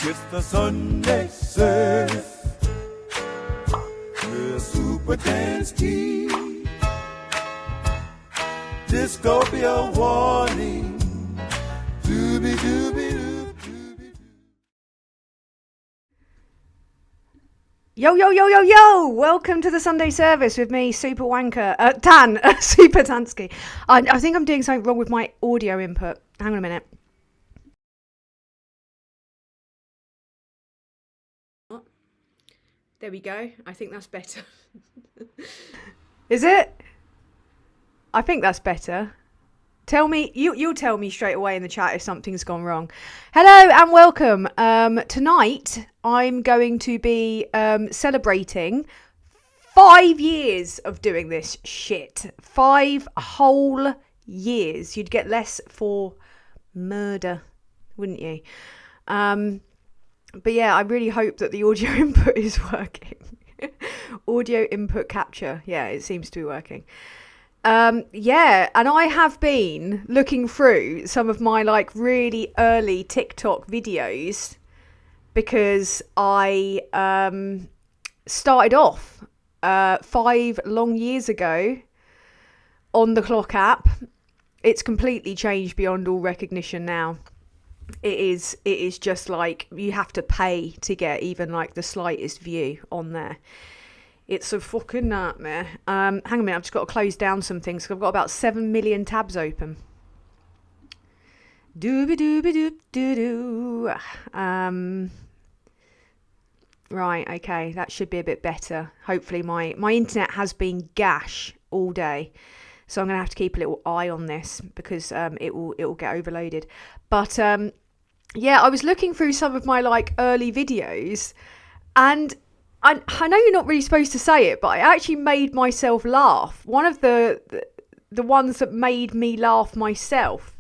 It's the Sunday service with Supertanskiii. Disco be a warning. Doobie doobie doo, doobie doo. Yo, yo, yo, yo, yo! Welcome to the Sunday service with me, Super Wanker, Supertanskiii. I think I'm doing something wrong with my audio input. Hang on a minute. There we go. I think that's better. Is it? I think that's better. Tell me, you'll tell me straight away in the chat if something's gone wrong. Hello and welcome. Tonight I'm going to be celebrating 5 years of doing this shit. 5 whole years. You'd get less for murder, wouldn't you? But yeah, I really hope that the audio input is working. Audio input capture. Yeah, it seems to be working. Yeah, and I have been looking through some of my like really early TikTok videos because I started off 5 long years ago on the Clock app. It's completely changed beyond all recognition now. It is just like you have to pay to get even like the slightest view on there. It's a fucking nightmare. Hang on a minute, I've just got to close down some things because I've got about 7 million tabs open. Dooby dooby doop doo doo. Right, okay, that should be a bit better. Hopefully my internet has been gash all day. So I'm going to have to keep a little eye on this because it will get overloaded. But yeah, I was looking through some of my like early videos, and I know you're not really supposed to say it, but I actually made myself laugh. One of the ones that made me laugh myself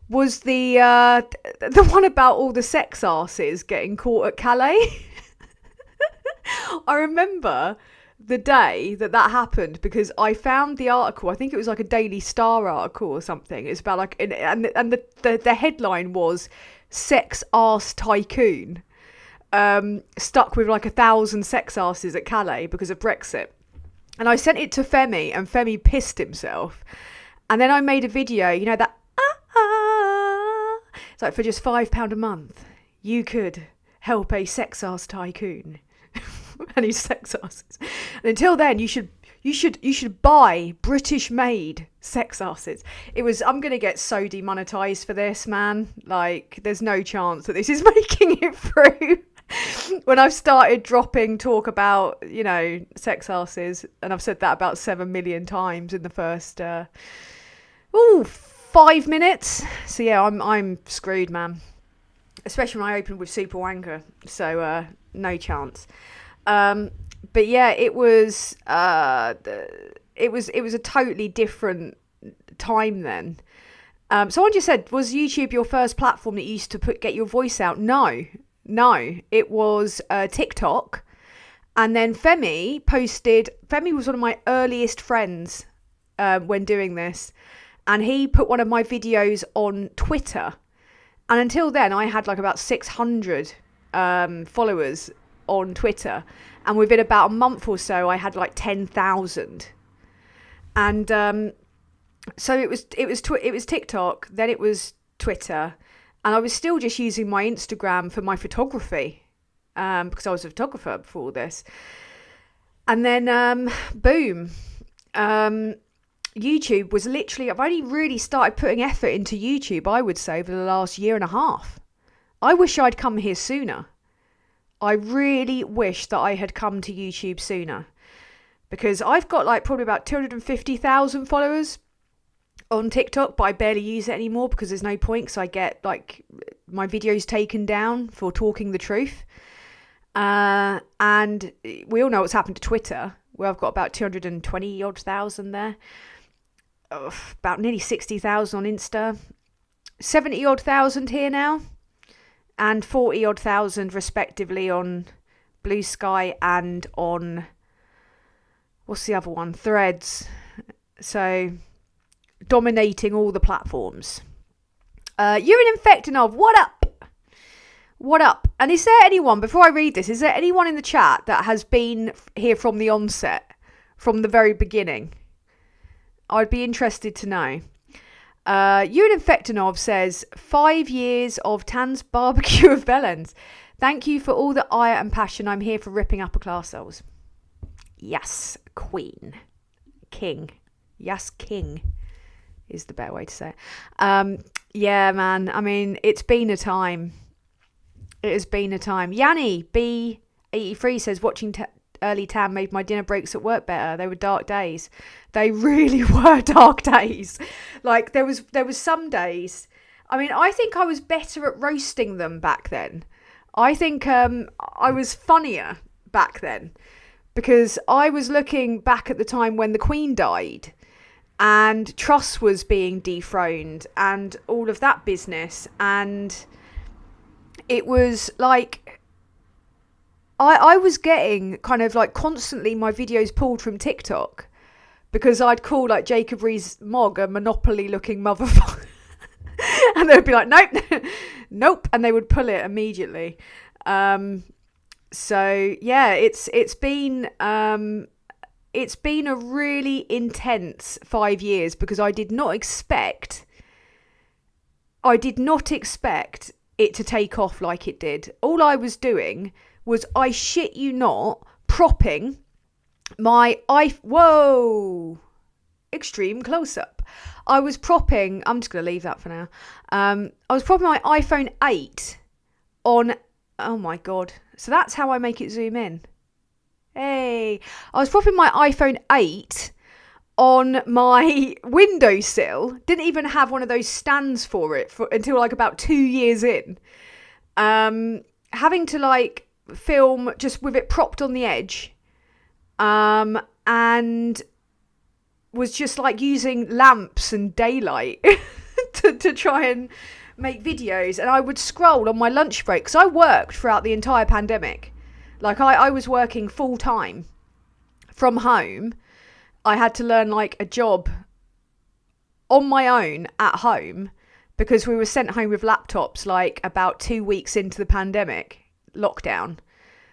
was the one about all the sex arses getting caught at Calais. I remember the day that happened because I found the article. I think it was like a Daily Star article or something. It's about like and the headline was "Sex Arse Tycoon stuck with like 1,000 sex arses at Calais because of Brexit." And I sent it to Femi, and Femi pissed himself. And then I made a video, you know, that it's like, for just £5 a month you could help a sex arse tycoon and his sex arses. And until then, you should buy British made sex arses. I'm gonna get so demonetized for this, man. Like, there's no chance that this is making it through. When I've started dropping talk about, you know, sex arses, and I've said that about 7 million times in the first 5 minutes. So yeah, I'm screwed, man. Especially when I opened with Super Wanker. So no chance. But yeah, it was a totally different time then. Someone just said, was YouTube your first platform that you used to get your voice out? No, it was TikTok. And then Femi was one of my earliest friends when doing this. And he put one of my videos on Twitter. And until then, I had like about 600 followers on Twitter, and within about a month or so I had like 10,000. And so it was TikTok, then it was Twitter, and I was still just using my Instagram for my photography because I was a photographer before this. And then boom, YouTube was literally, I've only really started putting effort into YouTube, I would say, over the last year and a half. I wish I'd come here sooner. I really wish that I had come to YouTube sooner, because I've got like probably about 250,000 followers on TikTok, but I barely use it anymore because there's no point, because I get like my videos taken down for talking the truth. And we all know what's happened to Twitter, where I've got about 220 odd thousand there. About nearly 60,000 on Insta. 70 odd thousand here now. And 40 odd thousand respectively on Blue Sky and on, what's the other one? Threads. So dominating all the platforms. You're an infecting of, what up? What up? And is there anyone, before I read this, is there anyone in the chat that has been here from the onset, from the very beginning? I'd be interested to know. Ewan Infectinov says, 5 years of Tan's barbecue of bellends. Thank you for all the ire and passion. I'm here for ripping upper class souls. Yes, queen. King. Yes, king is the better way to say it. Yeah, man. I mean, it's been a time. It has been a time. Yanni B83 says, watching early Tan made my dinner breaks at work better. They were dark days. They really were dark days. Like, there was some days. I mean, I think I was better at roasting them back then. I think I was funnier back then, because I was looking back at the time when the Queen died and Truss was being dethroned and all of that business. And it was like, I was getting kind of like constantly my videos pulled from TikTok because I'd call like Jacob Rees-Mogg a Monopoly looking motherfucker. And they would be like, nope, nope. And they would pull it immediately. So yeah, it's been a really intense 5 years, because I did not expect it to take off like it did. All I was doing was, I shit you not, propping my whoa, extreme close up. I was propping, I'm just going to leave that for now. I was propping my iPhone 8 on, oh my God. So that's how I make it zoom in. Hey, I was propping my iPhone 8 on my windowsill. Didn't even have one of those stands for it until like about 2 years in. Having to like film just with it propped on the edge. And was just like using lamps and daylight to try and make videos. And I would scroll on my lunch break, because I worked throughout the entire pandemic. Like I was working full time from home. I had to learn like a job on my own at home, because we were sent home with laptops like about 2 weeks into the pandemic lockdown.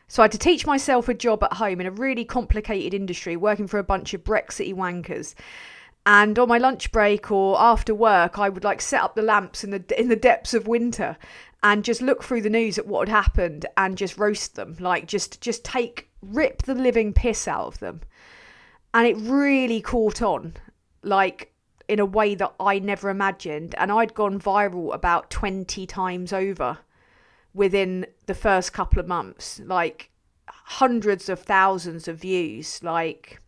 So I had to teach myself a job at home in a really complicated industry, working for a bunch of Brexity wankers. And on my lunch break or after work, I would like set up the lamps in the depths of winter and just look through the news at what had happened and just roast them, like just rip the living piss out of them. And it really caught on, like in a way that I never imagined. And I'd gone viral about 20 times over within the first couple of months, like hundreds of thousands of views, like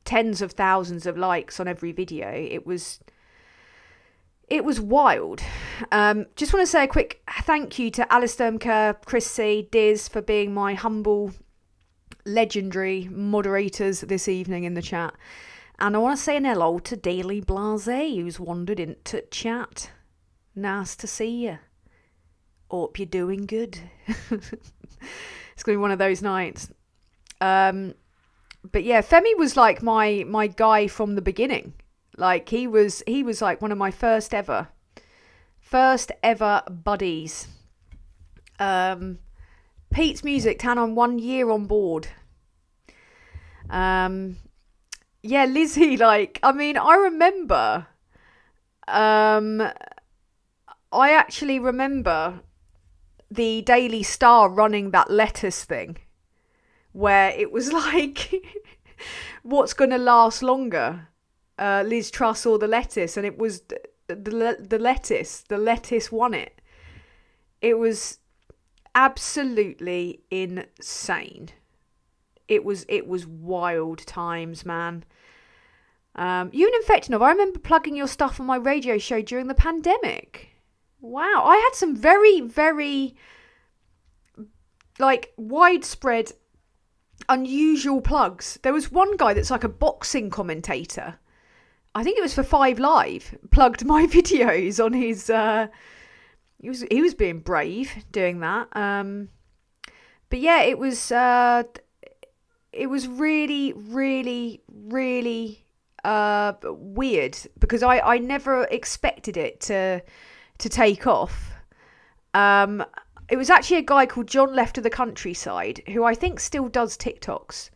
tens of thousands of likes on every video. It was wild. Just want to say a quick thank you to Alistair Kerr, Chris C, Diz for being my humble, legendary moderators this evening in the chat. And I want to say an hello to Daily Blase, who's wandered into chat. Nice to see you. Hope you're doing good. It's going to be one of those nights. But yeah, Femi was like my guy from the beginning. Like he was like one of my first ever buddies. Pete's Music, Tan on 1 year on board. Yeah, Lizzie, like, I mean, I remember, I actually remember the Daily Star running that lettuce thing, where it was like, what's going to last longer, Liz Truss or the lettuce? And it was the lettuce won it. It was absolutely insane. It was wild times, man. You and Infectinov, I remember plugging your stuff on my radio show during the pandemic. Wow, I had some very, very, like, widespread, unusual plugs. There was one guy that's like a boxing commentator. I think it was for 5 Live. Plugged my videos on his. He was being brave doing that. But yeah, it was really, really, really weird, because I never expected it to take off. it was actually a guy called John Left of the Countryside, who I think still does TikToks.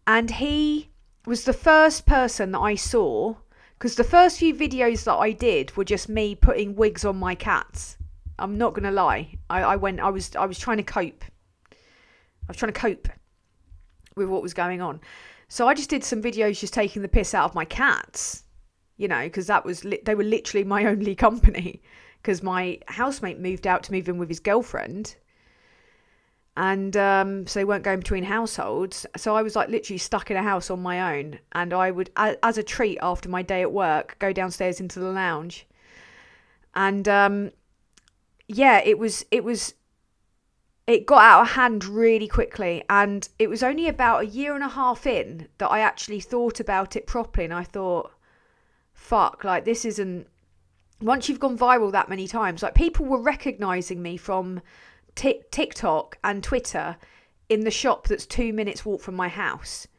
And he was the first person that I saw, because the first few videos that I did were just me putting wigs on my cats. I'm not going to lie. I was trying to cope. I was trying to cope with what was going on. So I just did some videos just taking the piss out of my cats, you know, because they were literally my only company. Because my housemate moved out to move in with his girlfriend. And so they weren't going between households. So I was like literally stuck in a house on my own. And I would, as a treat after my day at work, go downstairs into the lounge. And yeah, it got out of hand really quickly. And it was only about a year and a half in that I actually thought about it properly. And I thought, fuck, like this isn't... Once you've gone viral that many times, like people were recognising me from TikTok and Twitter in the shop that's 2 minutes walk from my house.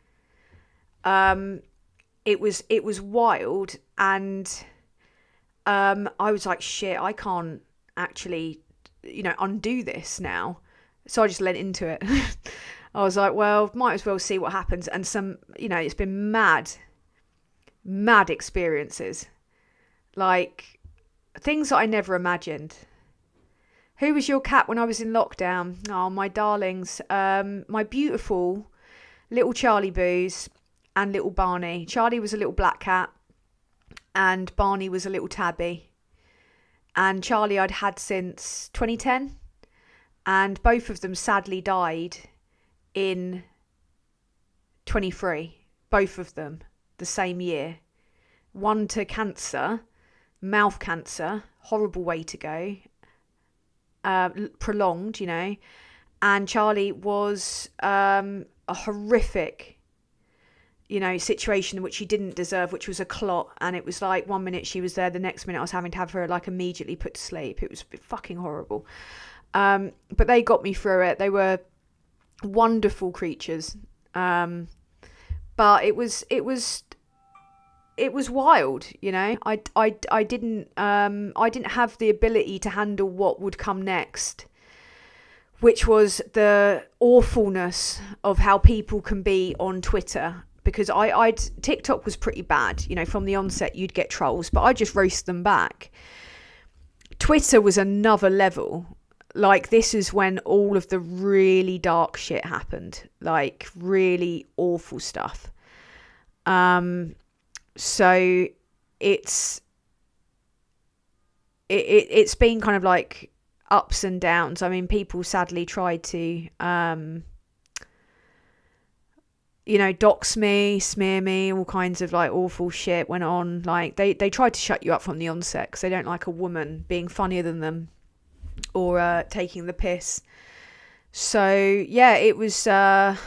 It was wild, and I was like, shit, I can't actually, you know, undo this now. So I just lent into it. I was like, well, might as well see what happens. And some, you know, it's been mad experiences, like things that I never imagined. Who was your cat when I was in lockdown? Oh, my darlings. My beautiful little Charlie Boos and little Barney. Charlie was a little black cat and Barney was a little tabby. And Charlie I'd had since 2010. And both of them sadly died in 23. Both of them the same year. One to cancer, mouth cancer, horrible way to go. Prolonged, you know, and Charlie was a horrific, you know, situation in which she didn't deserve, which was a clot. And it was like 1 minute she was there, the next minute I was having to have her like immediately put to sleep. It was fucking horrible. But they got me through it. They were wonderful creatures. But it was wild, you know. I didn't have the ability to handle what would come next, which was the awfulness of how people can be on Twitter. Because TikTok was pretty bad, you know. From the onset, you'd get trolls, but I just roast them back. Twitter was another level. Like, this is when all of the really dark shit happened, like really awful stuff. So it's been kind of like ups and downs. I mean, people sadly tried to, you know, dox me, smear me, all kinds of like awful shit went on. Like they tried to shut you up from the onset because they don't like a woman being funnier than them or taking the piss. So yeah, it was an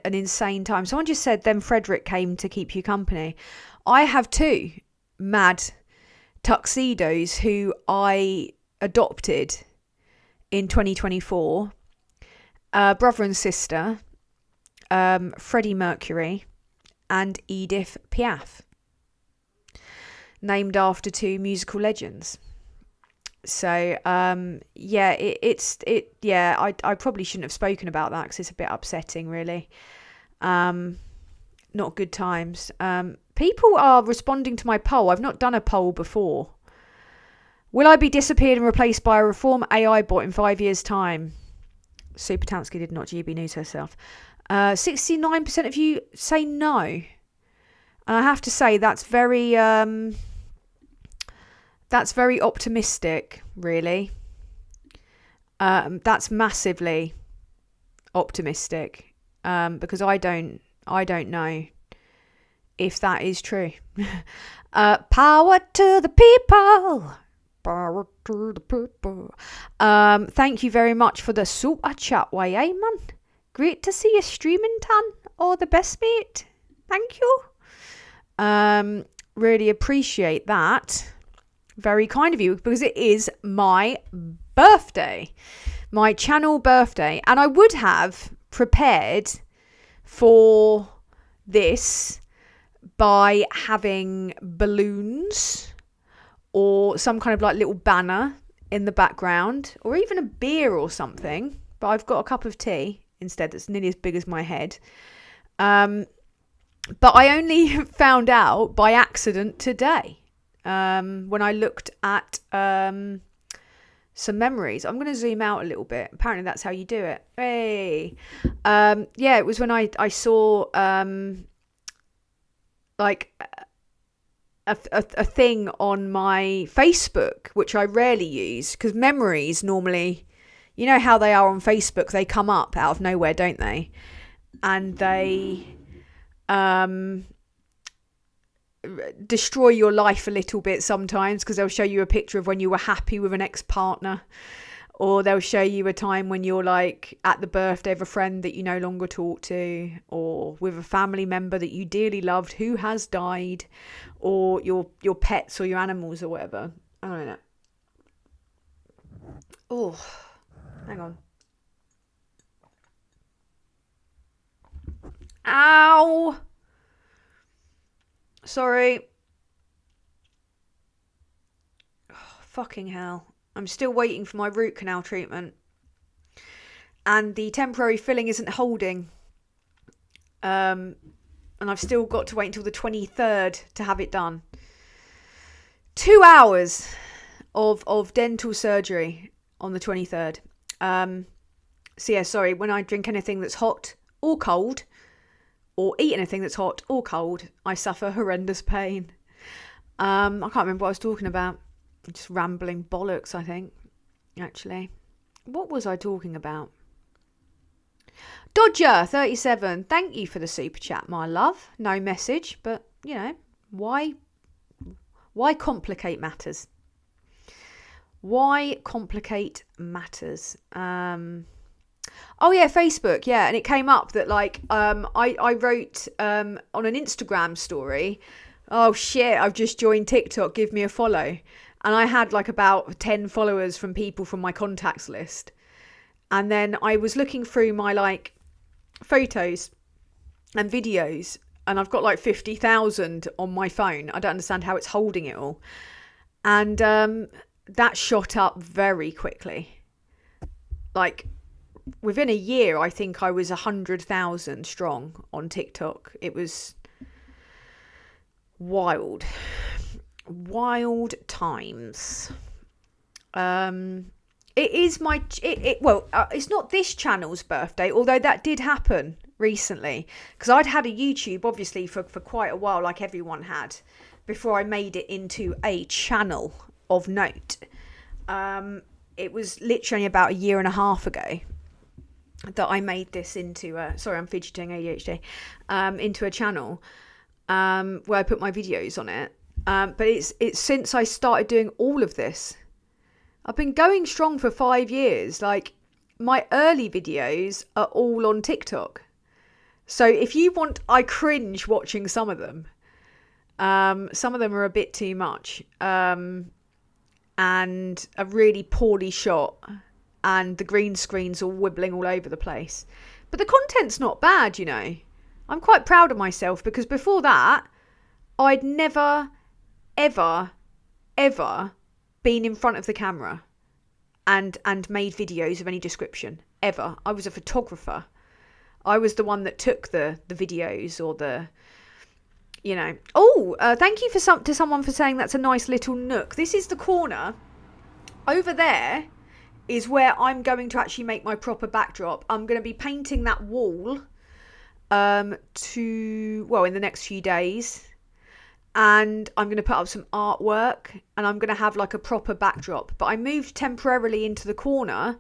insane time. Someone just said, then Frederick came to keep you company. I have two mad tuxedos who I adopted in 2024. Brother and sister, Freddie Mercury and Edith Piaf, named after two musical legends. So yeah, I probably shouldn't have spoken about that because it's a bit upsetting, really. Not good times. People are responding to my poll. I've not done a poll before. Will I be disappeared and replaced by a reform AI bot in 5 years' time? Supertanskiii did not GB News herself. 69% of you say no. And I have to say that's very optimistic, really. That's massively optimistic, because I don't know if that is true. Power to the people. Power to the people. Thank you very much for the super chat, man. Great to see you streaming, Tan. All the best, mate. Thank you. Really appreciate that. Very kind of you, because it is my birthday, my channel birthday, and I would have prepared for this by having balloons or some kind of like little banner in the background, or even a beer or something, but I've got a cup of tea instead that's nearly as big as my head. But I only found out by accident today when I looked at some memories. I'm going to zoom out a little bit. Apparently that's how you do it. Hey. It was when I saw like a thing on my Facebook, which I rarely use, because memories normally, you know how they are on Facebook, they come up out of nowhere, don't they? And they destroy your life a little bit sometimes, because they'll show you a picture of when you were happy with an ex-partner, or they'll show you a time when you're like at the birthday of a friend that you no longer talk to, or with a family member that you dearly loved who has died, or your pets or your animals or whatever. I don't know. Oh, hang on. Ow! Sorry. Oh, fucking hell. I'm still waiting for my root canal treatment. And the temporary filling isn't holding. And I've still got to wait until the 23rd to have it done. 2 hours of dental surgery on the 23rd. Sorry, when I drink anything that's hot or cold, or eat anything that's hot or cold, I suffer horrendous pain. I can't remember what I was talking about. Just rambling bollocks, I think, actually. What was I talking about? Dodger37, thank you for the super chat, my love. No message, but, you know, why complicate matters? Why complicate matters? Oh yeah, Facebook, yeah, and it came up that like I wrote on an Instagram story, oh shit, I've just joined TikTok, give me a follow. And I had like about 10 followers from people from my contacts list. And then I was looking through my like photos and videos, and I've got like 50,000 on my phone. I don't understand how it's holding it all. And that shot up very quickly. Like within a year, I think I was 100,000 strong on TikTok. It was wild times. It is my it's not this channel's birthday, although that did happen recently, because I'd had a YouTube obviously for quite a while, like everyone had, before I made it into a channel of note. It was literally about a year and a half ago that I made this into sorry, I'm fidgeting, ADHD, into a channel where I put my videos on it. But it's since I started doing all of this. I've been going strong for 5 years. Like, my early videos are all on TikTok. So if you want, I cringe watching some of them. Some of them are a bit too much. And are really poorly shot. And the green screen's all wibbling all over the place. But the content's not bad, you know. I'm quite proud of myself, because before that, I'd never, ever been in front of the camera and made videos of any description, ever. I was a photographer. I was the one that took the videos, or the, you know. Thank you to someone for saying that's a nice little nook. This is the corner. Over there is where I'm going to actually make my proper backdrop. I'm going to be painting that wall in the next few days. And I'm going to put up some artwork, and I'm going to have like a proper backdrop. But I moved temporarily into the corner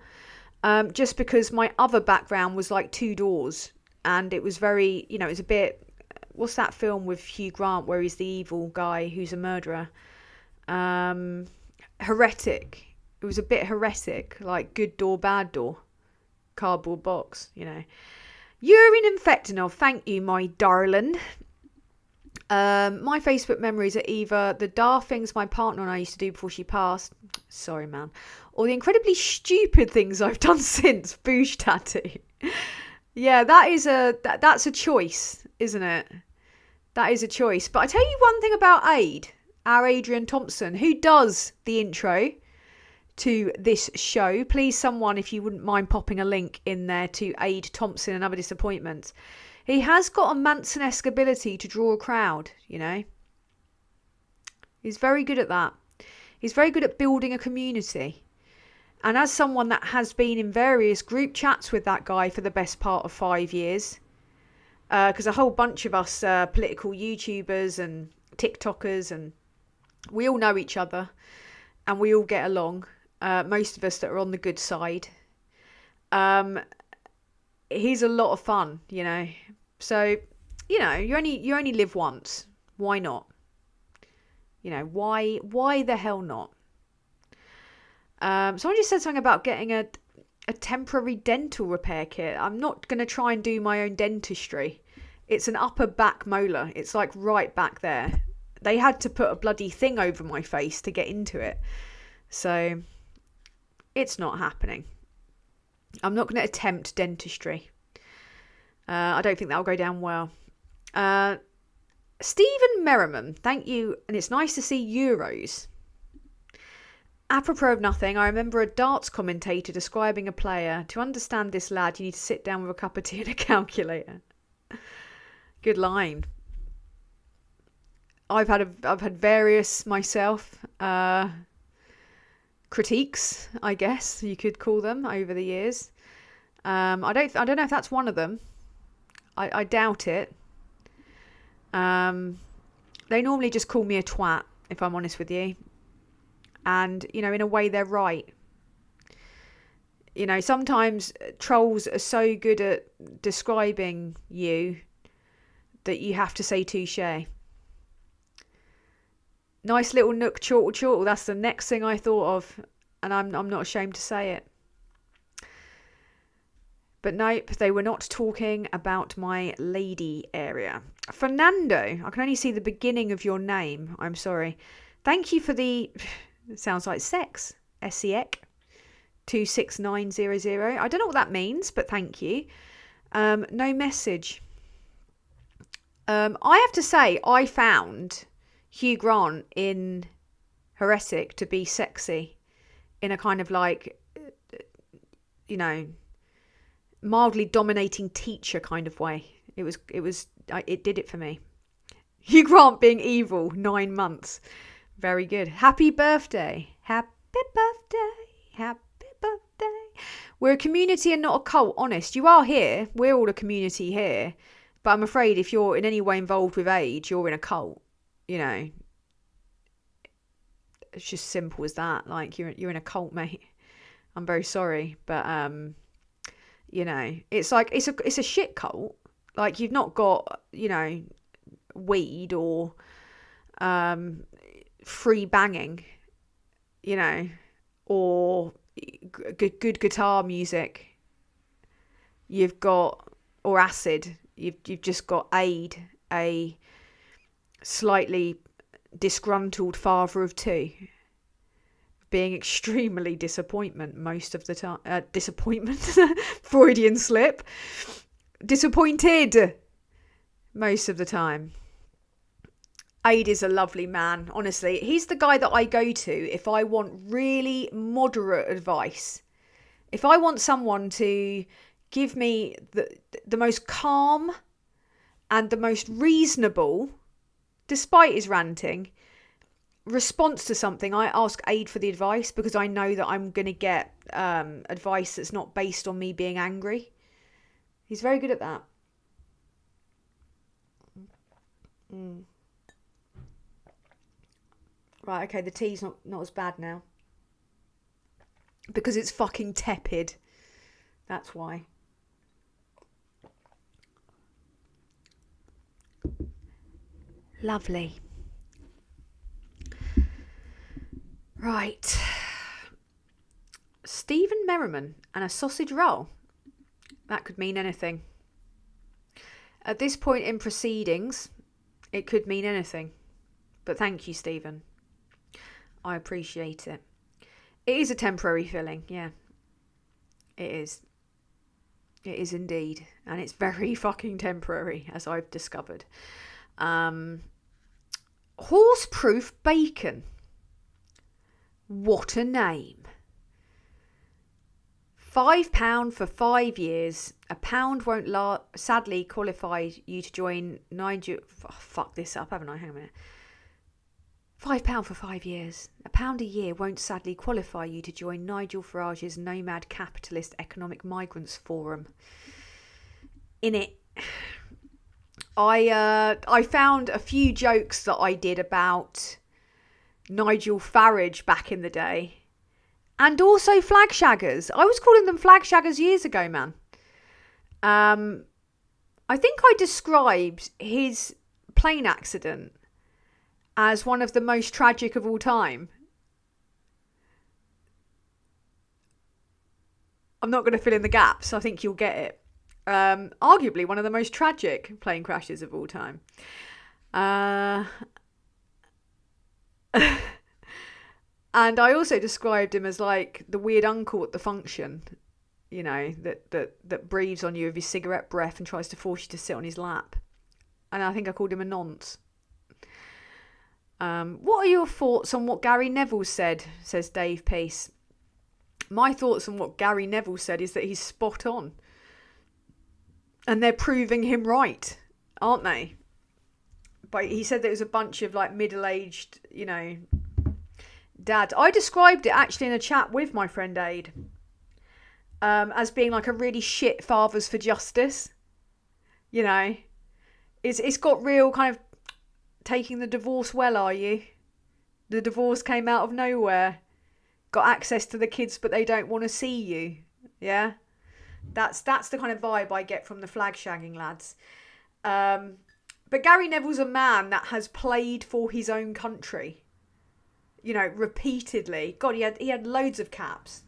just because my other background was like 2 doors. And it was very, you know, it was a bit, what's that film with Hugh Grant where he's the evil guy who's a murderer? Heretic. It was a bit heretic, like good door, bad door. Cardboard box, you know. Urine infectanol, thank you, my darling. My Facebook memories are either the daft things my partner and I used to do before she passed, sorry man, or the incredibly stupid things I've done since. Boosh tattoo. Yeah, that's a choice, isn't it? That is a choice. But I tell you one thing about our Adrian Thompson, who does the intro to this show. Please, someone, if you wouldn't mind popping a link in there to aid Thompson and other disappointments. He has got a Manson-esque ability to draw a crowd, you know. He's very good at that. He's very good at building a community. And as someone that has been in various group chats with that guy for the best part of 5 years, because a whole bunch of us political YouTubers and TikTokers, and we all know each other and we all get along. Most of us that are on the good side. He's a lot of fun, you know. So, you know, you only live once. Why not? You know, why the hell not? Someone just said something about getting a temporary dental repair kit. I'm not going to try and do my own dentistry. It's an upper back molar. It's like right back there. They had to put a bloody thing over my face to get into it. So it's not happening. I'm not going to attempt dentistry. I don't think that'll go down well. Stephen Merriman, thank you. And it's nice to see Euros. Apropos of nothing, I remember a darts commentator describing a player. To understand this lad, you need to sit down with a cup of tea and a calculator. Good line. I've had various myself critiques, I guess you could call them, over the years. I don't know if that's one of them. I doubt it. They normally just call me a twat, if I'm honest with you. And, you know, in a way, they're right. You know, sometimes trolls are so good at describing you that you have to say touche. Nice little nook, chortle, chortle. That's the next thing I thought of. And I'm not ashamed to say it. But nope, they were not talking about my lady area. Fernando, I can only see the beginning of your name. I'm sorry. Thank you for the... It sounds like sex. SEC 26900. I don't know what that means, but thank you. No message. I have to say, I found Hugh Grant in Heretic to be sexy in a kind of like, you know, mildly dominating teacher kind of way. It did it for me. Hugh Grant being evil, 9 months. Very good. Happy birthday. Happy birthday. Happy birthday. We're a community and not a cult, honest. You are here. We're all a community here. But I'm afraid if you're in any way involved with age, you're in a cult. You know. It's just simple as that. Like, you're in a cult, mate. I'm very sorry. But, you know, it's like, it's a shit cult. Like, you've not got, you know, weed or... free banging, you know, or good guitar music. You've got, or acid. You've just got Aid, a slightly disgruntled father of two, being extremely disappointment most of the time. Disappointment, Freudian slip. Disappointed most of the time. Aid is a lovely man, honestly. He's the guy that I go to if I want really moderate advice. If I want someone to give me the most calm and the most reasonable, despite his ranting, response to something, I ask Aid for the advice because I know that I'm going to get advice that's not based on me being angry. He's very good at that. Right, okay, the tea's not as bad now. Because it's fucking tepid. That's why. Lovely. Right. Stephen Merriman and a sausage roll. That could mean anything. At this point in proceedings, it could mean anything. But thank you, Stephen. I appreciate it. It is a temporary feeling, yeah. It is. It is indeed. And it's very fucking temporary, as I've discovered. Horseproof bacon. What a name. £5 for 5 years. A pound won't sadly qualify you to join Nigel. Fuck this up, haven't I? Hang on a minute. £5 for 5 years. A pound a year won't sadly qualify you to join Nigel Farage's Nomad Capitalist Economic Migrants Forum. In it, I found a few jokes that I did about Nigel Farage back in the day. And also flag shaggers. I was calling them flag shaggers years ago, man. I think I described his plane accident as one of the most tragic of all time. I'm not going to fill in the gaps. I think you'll get it. Arguably one of the most tragic plane crashes of all time. And I also described him as like the weird uncle at the function, you know, that breathes on you with his cigarette breath and tries to force you to sit on his lap. And I think I called him a nonce. What are your thoughts on what Gary Neville said, says Dave Peace. My thoughts on what Gary Neville said is that he's spot on. And they're proving him right, aren't they? But he said there was a bunch of like middle-aged, you know, dads. I described it actually in a chat with my friend Aid as being like a really shit Fathers for Justice. You know, it's got real kind of taking the divorce well, are you? The divorce came out of nowhere. Got access to the kids, but they don't want to see you. Yeah? That's the kind of vibe I get from the flag shagging lads. But Gary Neville's a man that has played for his own country. You know, repeatedly. God, he had loads of caps.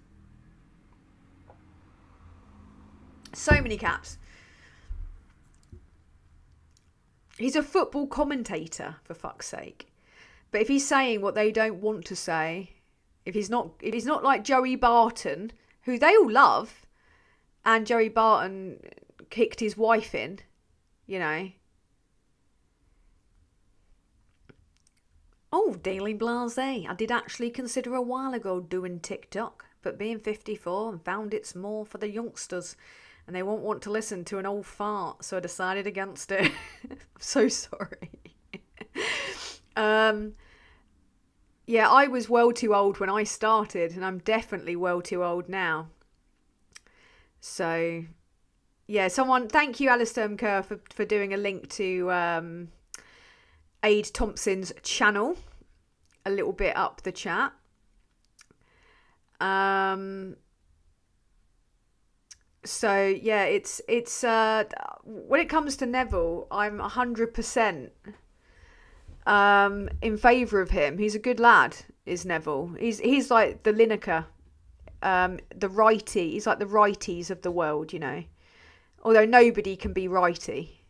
So many caps. He's a football commentator, for fuck's sake. But if he's saying what they don't want to say, if he's not like Joey Barton, who they all love, and Joey Barton kicked his wife in, you know. Oh, Daily Blasé. I did actually consider a while ago doing TikTok, but being 54 and found it's more for the youngsters and they won't want to listen to an old fart, so I decided against it. I'm so sorry. Yeah, I was well too old when I started, and I'm definitely well too old now. So, yeah, thank you, Alistair Kerr, for doing a link to Aid Thompson's channel a little bit up the chat. So yeah, it's when it comes to Neville, I'm 100% in favour of him. He's a good lad, is Neville. He's like the Lineker, the righty. He's like the righties of the world, you know. Although nobody can be righty.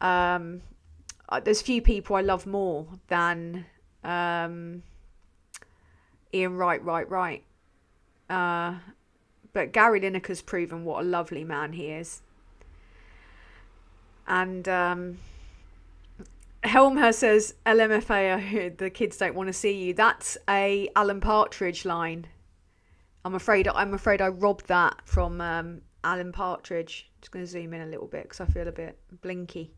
There's few people I love more than Ian Wright. But Gary Lineker's proven what a lovely man he is. And Helmer says, LMFA, the kids don't want to see you. That's a Alan Partridge line. I'm afraid I robbed that from Alan Partridge. Just going to zoom in a little bit because I feel a bit blinky.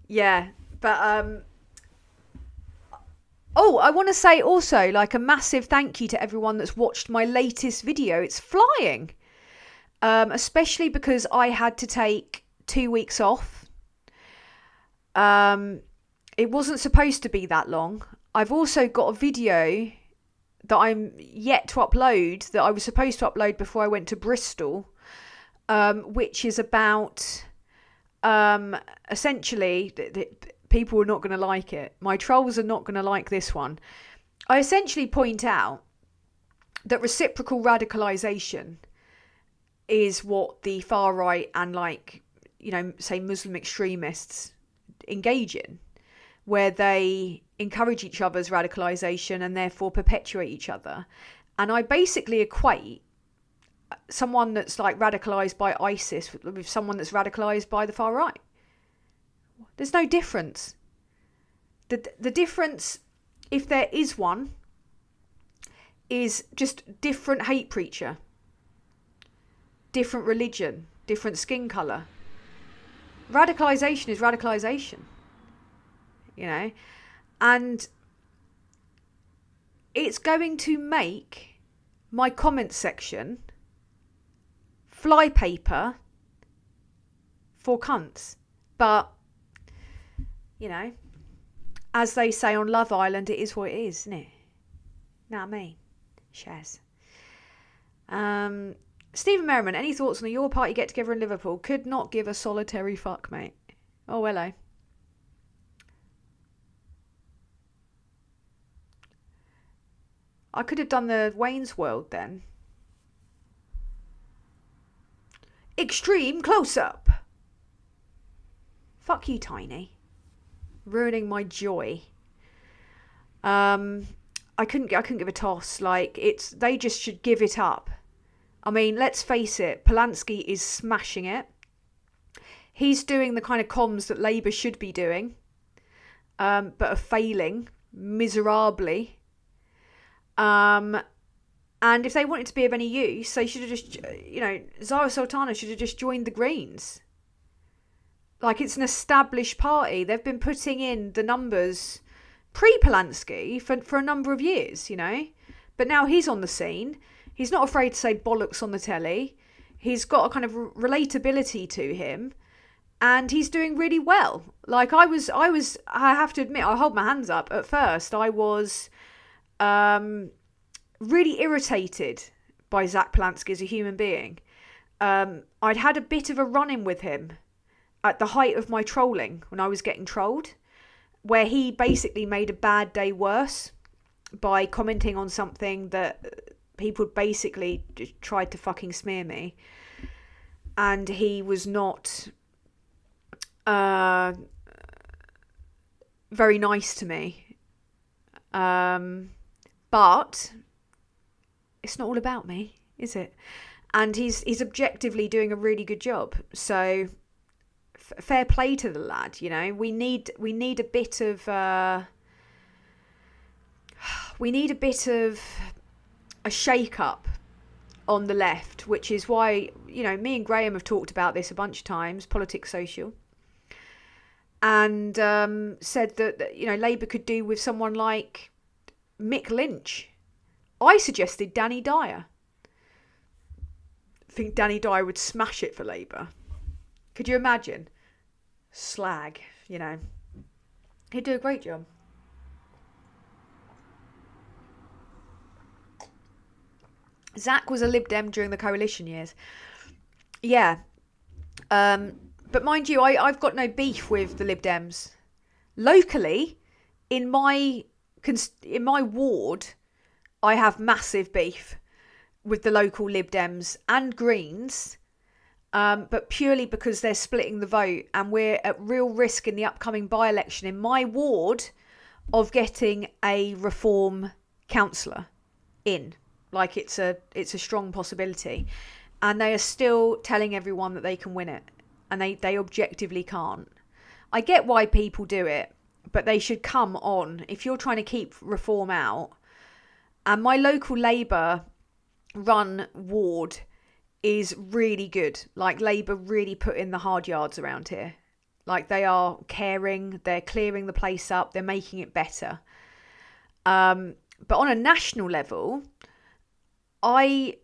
Yeah, but oh, I want to say also, like, a massive thank you to everyone that's watched my latest video. It's flying. Especially because I had to take 2 weeks off. It wasn't supposed to be that long. I've also got a video that I'm yet to upload, that I was supposed to upload before I went to Bristol, which is about essentially... people are not going to like it. My trolls are not going to like this one. I essentially point out that reciprocal radicalisation is what the far right and, like, you know, say Muslim extremists engage in, where they encourage each other's radicalisation and therefore perpetuate each other. And I basically equate someone that's like radicalised by ISIS with someone that's radicalised by the far right. There's no difference. The difference, if there is one, is just different hate preacher, different religion, different skin colour. Radicalisation is radicalisation, you know, and it's going to make my comment section flypaper for cunts. But, you know, as they say on Love Island, it is what it is, isn't it? Know what I mean? Shaz. Stephen Merriman, any thoughts on the Your Party get together in Liverpool? Could not give a solitary fuck, mate. Oh, hello. I could have done the Wayne's World then. Extreme close-up. Fuck you, Tiny. Ruining my joy. I couldn't give a toss. Like, they just should give it up. I mean, let's face it, Polanski is smashing it. He's doing the kind of comms that Labour should be doing, but are failing miserably. And if they wanted to be of any use, they should have just, you know, Zara Sultana should have just joined the Greens. Like, it's an established party. They've been putting in the numbers pre-Polanski for a number of years, you know. But now he's on the scene. He's not afraid to say bollocks on the telly. He's got a kind of relatability to him. And he's doing really well. Like, I have to admit, I hold my hands up. At first, I was really irritated by Zach Polanski as a human being. I'd had a bit of a run-in with him at the height of my trolling, when I was getting trolled, where he basically made a bad day worse by commenting on something that people basically just tried to fucking smear me. And he was not very nice to me. But it's not all about me, is it? And he's objectively doing a really good job. So fair play to the lad, you know. We need a bit of a shake-up on the left, which is why, you know, me and Graham have talked about this a bunch of times, Politics Social, and said that, you know, Labour could do with someone like Mick Lynch. I suggested Danny Dyer. I think Danny Dyer would smash it for Labour. Could you imagine? Slag, you know. He'd do a great job. Zach was a Lib Dem during the coalition years. Yeah. But mind you, I've got no beef with the Lib Dems. Locally, in my ward, I have massive beef with the local Lib Dems and Greens, but purely because they're splitting the vote, and we're at real risk in the upcoming by-election in my ward of getting a Reform councillor in. Like, it's a strong possibility, and they are still telling everyone that they can win it, and they objectively can't. I get why people do it, but they should come on if you're trying to keep Reform out. And my local Labour run ward is really good. Like, Labour really put in the hard yards around here. Like, they are caring, they're clearing the place up, they're making it better. But on a national level, I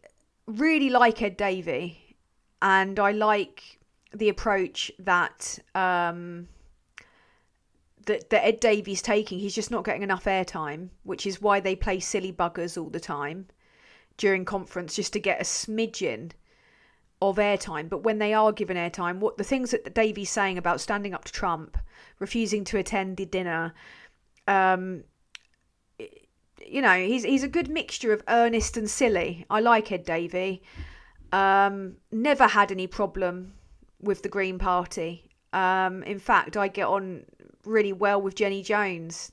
really like Ed Davey, and I like the approach that that Ed Davey's taking. He's just not getting enough airtime, which is why they play silly buggers all the time during conference, just to get a smidgen of airtime. But when they are given airtime, what the things that Davey's saying about standing up to Trump, refusing to attend the dinner, you know, he's a good mixture of earnest and silly. I like Ed Davey. Never had any problem with the Green Party. In fact, I get on really well with Jenny Jones,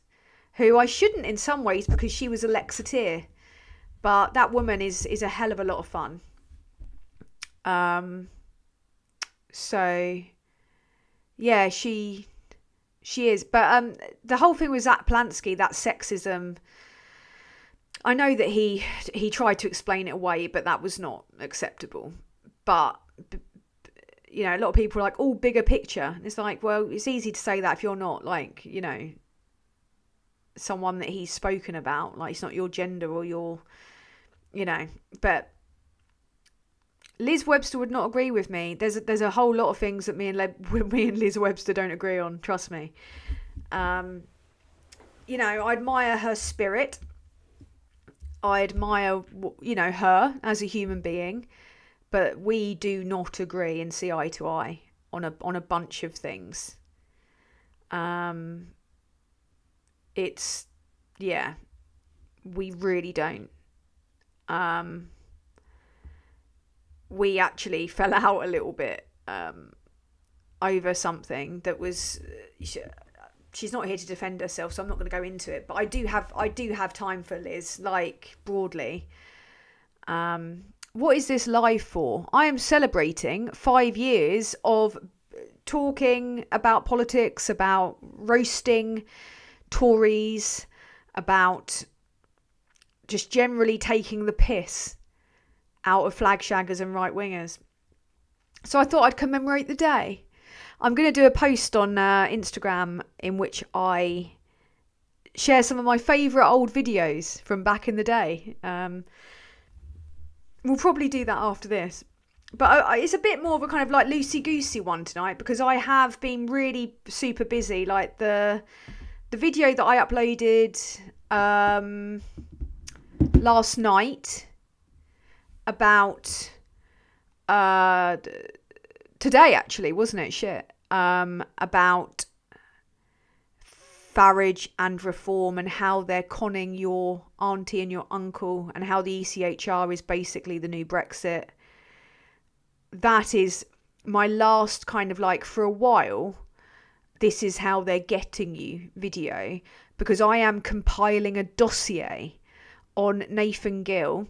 who I shouldn't in some ways because she was a Lexiteer. But that woman is a hell of a lot of fun. So, yeah, she is. But the whole thing with Zach Polanski, that sexism, I know that he tried to explain it away, but that was not acceptable. But you know, a lot of people are like, oh, bigger picture. It's like, well, it's easy to say that if you're not, like, you know, someone that he's spoken about. Like, it's not your gender or your, you know. But Liz Webster would not agree with me. There's a whole lot of things that me and Liz Webster don't agree on. Trust me. You know, I admire her spirit. I admire, you know, her as a human being. But we do not agree and see eye to eye on a bunch of things. It's, yeah, we really don't. We actually fell out a little bit over something that was. She's not here to defend herself, so I'm not going to go into it. But I do have time for Liz, like, broadly. What is this live for? I am celebrating 5 years of talking about politics, about roasting Tories, about just generally taking the piss out of flag shaggers and right wingers. So I thought I'd commemorate the day. I'm going to do a post on Instagram in which I share some of my favourite old videos from back in the day. We'll probably do that after this. But it's a bit more of a kind of like loosey-goosey one tonight because I have been really super busy. Like the video that I uploaded last night about today, actually, wasn't it? Shit. About Farage and Reform and how they're conning your auntie and your uncle and how the ECHR is basically the new Brexit. That is my last kind of like, for a while, this is how they're getting you video, because I am compiling a dossier on Nathan Gill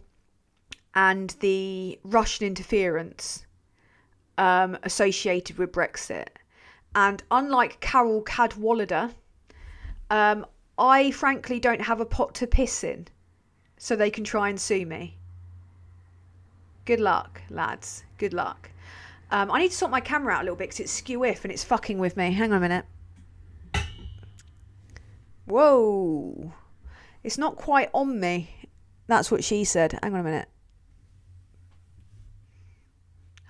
and the Russian interference associated with Brexit. And unlike Carol Cadwallader, I frankly don't have a pot to piss in, so they can try and sue me. Good luck, lads. Good luck. I need to sort my camera out a little bit because it's skew-if and it's fucking with me. Hang on a minute. Whoa. It's not quite on me. That's what she said. Hang on a minute.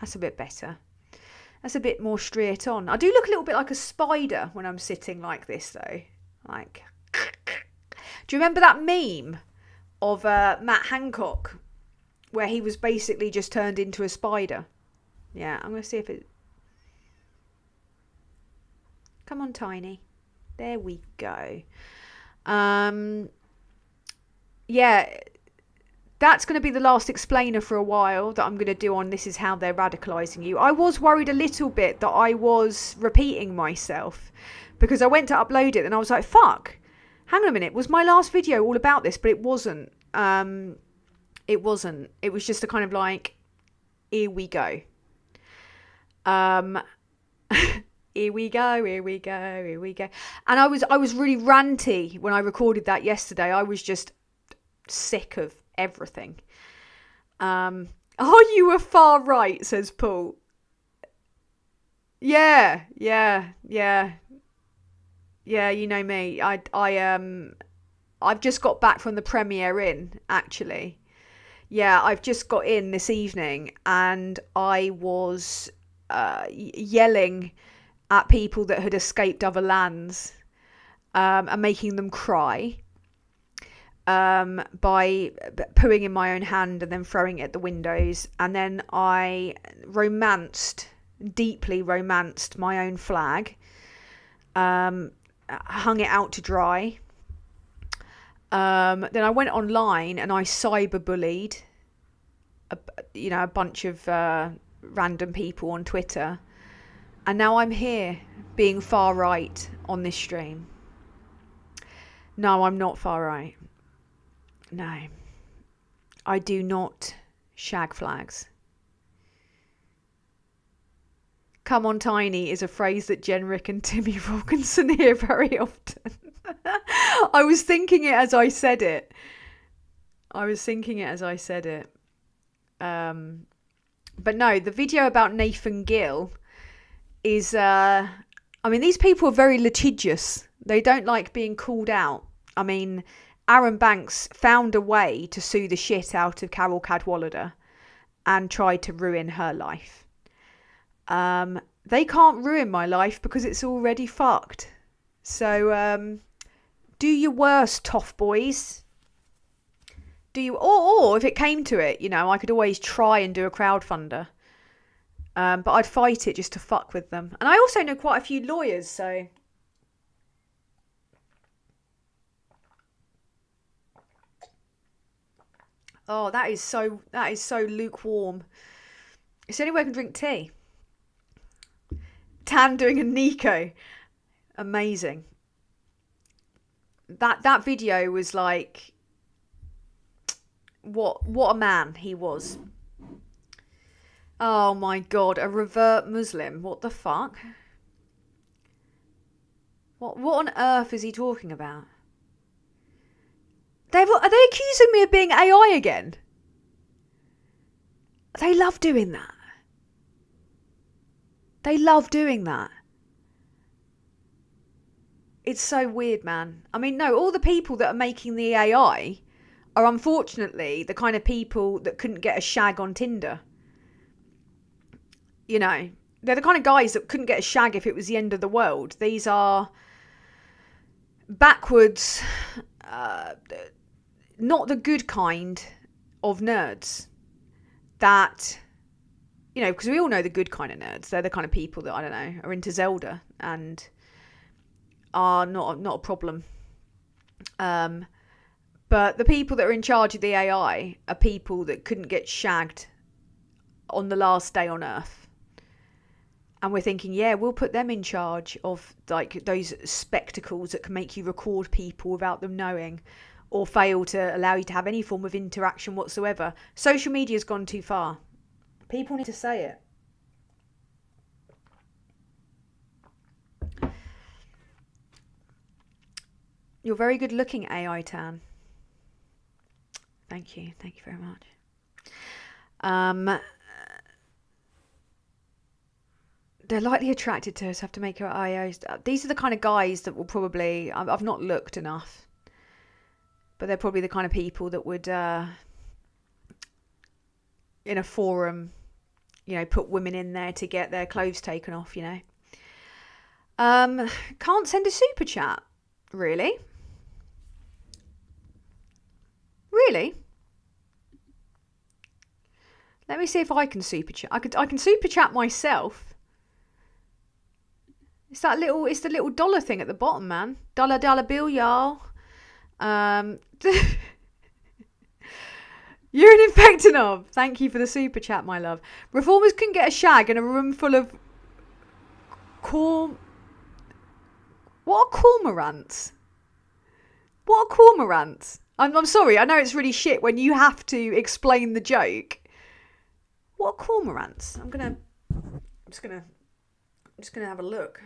That's a bit better. That's a bit more straight on. I do look a little bit like a spider when I'm sitting like this, though. Like, do you remember that meme of Matt Hancock where he was basically just turned into a spider? Yeah, I'm going to see if it... Come on, Tiny. There we go. Yeah, that's going to be the last explainer for a while that I'm going to do on This Is How They're Radicalising You. I was worried a little bit that I was repeating myself because I went to upload it and I was like, fuck, hang on a minute, was my last video all about this? But it wasn't. It wasn't. It was just a kind of like, here we go. Here we go, here we go, here we go. And I was really ranty when I recorded that yesterday. I was just sick of everything. Are you a far right, says Paul. Yeah, you know me. I've just got back from the Premier Inn, actually. Yeah, I've just got in this evening and I was yelling at people that had escaped other lands and making them cry by pooing in my own hand and then throwing it at the windows. And then I deeply romanced my own flag, hung it out to dry. Then I went online and I cyberbullied a bunch of random people on Twitter. And now I'm here being far right on this stream. No, I'm not far right. No. I do not shag flags. Come on, Tiny is a phrase that Jenrick and Timmy Wilkinson hear very often. I was thinking it as I said it. I was thinking it as I said it. But no, the video about Nathan Gill is, I mean, these people are very litigious. They don't like being called out. I mean, Aaron Banks found a way to sue the shit out of Carol Cadwallader and tried to ruin her life. They can't ruin my life because it's already fucked. So, do your worst, toff boys. Do you, or if it came to it, you know, I could always try and do a crowdfunder. But I'd fight it just to fuck with them. And I also know quite a few lawyers, so. Oh, that is so lukewarm. It's the only way I can drink tea. Tan doing a Nico. Amazing. That video was like, what a man he was. Oh my God, a revert Muslim. What the fuck? What on earth is he talking about? Are they accusing me of being AI again? They love doing that. They love doing that. It's so weird, man. I mean, no, all the people that are making the AI are unfortunately the kind of people that couldn't get a shag on Tinder. You know, they're the kind of guys that couldn't get a shag if it was the end of the world. These are backwards, not the good kind of nerds that, you know, because we all know the good kind of nerds. They're the kind of people that, I don't know, are into Zelda and are not a problem. But the people that are in charge of the AI are people that couldn't get shagged on the last day on Earth. And we're thinking, yeah, we'll put them in charge of like those spectacles that can make you record people without them knowing, or fail to allow you to have any form of interaction whatsoever. Social media's gone too far. People need to say it. You're very good looking, AI Tan. Thank you very much. They're likely attracted to us, have to make our IOs. These are the kind of guys that will probably, I've not looked enough, but they're probably the kind of people that would, in a forum, you know, put women in there to get their clothes taken off, you know. Can't send a super chat, really? Really? Let me see if I can super chat. I can super chat myself. It's the little dollar thing at the bottom, man. Dollar bill, y'all. You're an infectanov. Thank you for the super chat, my love. Reformers couldn't get a shag in a room full of What are cormorants? What are cormorants? I'm sorry, I know it's really shit when you have to explain the joke. What are cormorants? I'm just gonna have a look.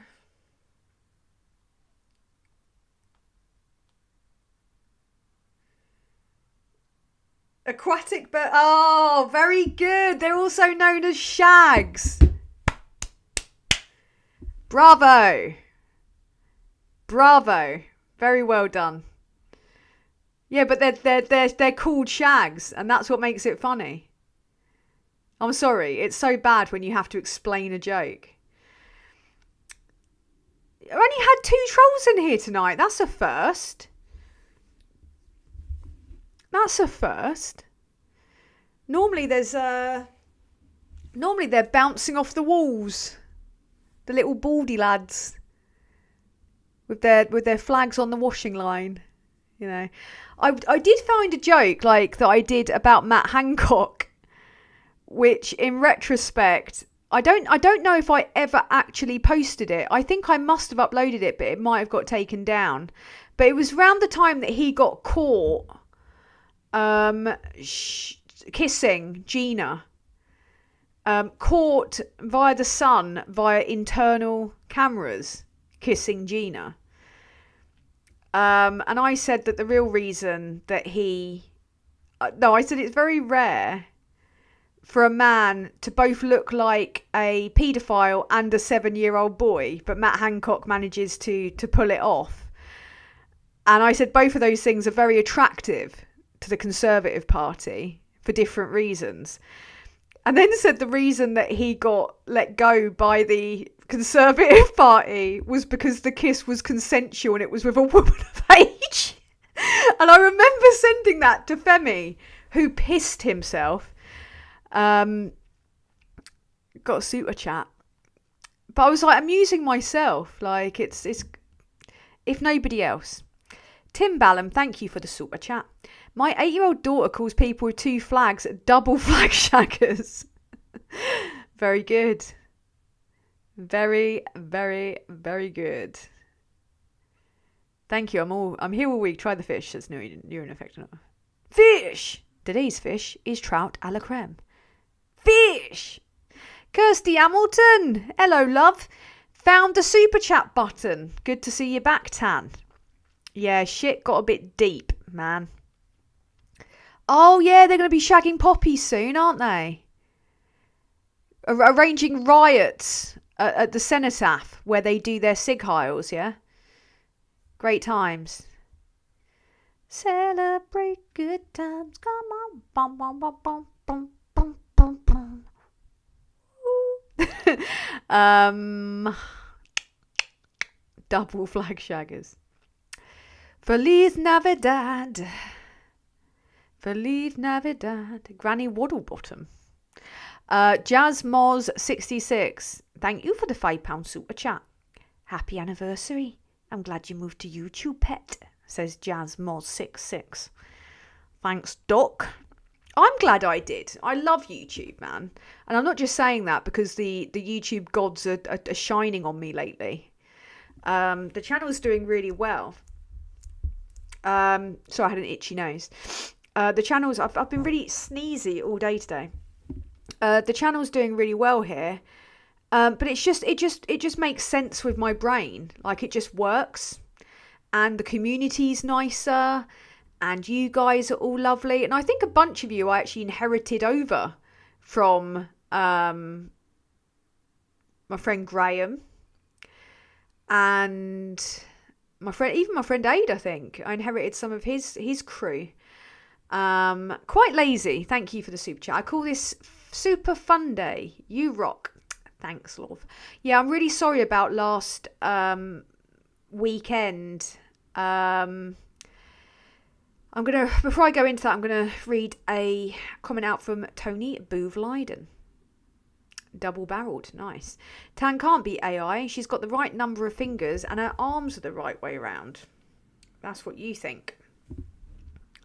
Aquatic bird. Oh, very good. They're also known as shags. Bravo. Very well done. Yeah, but they're called shags, and that's what makes it funny. I'm sorry, it's so bad when you have to explain a joke. I only had 2 trolls in here tonight. That's a first. Normally they're bouncing off the walls. The little baldy lads with their flags on the washing line. You know, I did find a joke like that I did about Matt Hancock, which in retrospect, I don't know if I ever actually posted it. I think I must have uploaded it, but it might have got taken down. But it was around the time that he got caught kissing Gina. Caught via the sun, via internal cameras, kissing Gina. And I said that the real reason that he No, I said it's very rare for a man to both look like a paedophile and a 7-year-old boy, but Matt Hancock manages to pull it off. And I said both of those things are very attractive to the Conservative Party for different reasons. And then said the reason that he got let go by the Conservative Party was because the kiss was consensual and it was with a woman of age. And I remember sending that to Femi, who pissed himself. Got a super chat. But I was like amusing myself. Like it's if nobody else. Tim Ballum, thank you for the super chat. My 8-year-old daughter calls people with 2 flags double flag shaggers. Very good. Very, very, very good. Thank you. I'm here all week. Try the fish. That's new in effect. Fish! Today's fish is trout a la creme. Fish! Kirsty Hamilton. Hello, love. Found the super chat button. Good to see you back, Tan. Yeah, shit got a bit deep, man. Oh, yeah, they're going to be shagging poppies soon, aren't they? Arranging riots at the Cenotaph where they do their sig heils, yeah? Great times. Celebrate good times. Come on. Bum, bum, bum, bum, bum, bum, bum, bum. Double flag shaggers. Feliz Navidad. Feliz Navidad. Granny Waddlebottom. Jazz Moz 66. Thank you for the £5 super chat. Happy anniversary. I'm glad you moved to YouTube, pet, says Jazz Moz 66. Thanks, Doc. I'm glad I did. I love YouTube, man. And I'm not just saying that because the YouTube gods are shining on me lately. The channel's doing really well. Sorry, I had an itchy nose. The channel's... I've been really sneezy all day today. The channel's doing really well here. But it just makes sense with my brain. Like, it just works. And the community's nicer. And you guys are all lovely. And I think a bunch of you I actually inherited over from my friend Graham. And my friend Aid, I think. I inherited some of his crew. Quite lazy. Thank you for the super chat. I call this Super Fun Day. You rock. Thanks, love. Yeah, I'm really sorry about last weekend. Before I go into that, I'm gonna read a comment out from Tony Booth-Leiden. Double-barreled, nice. Tan can't be AI. She's got the right number of fingers and her arms are the right way around. That's what you think.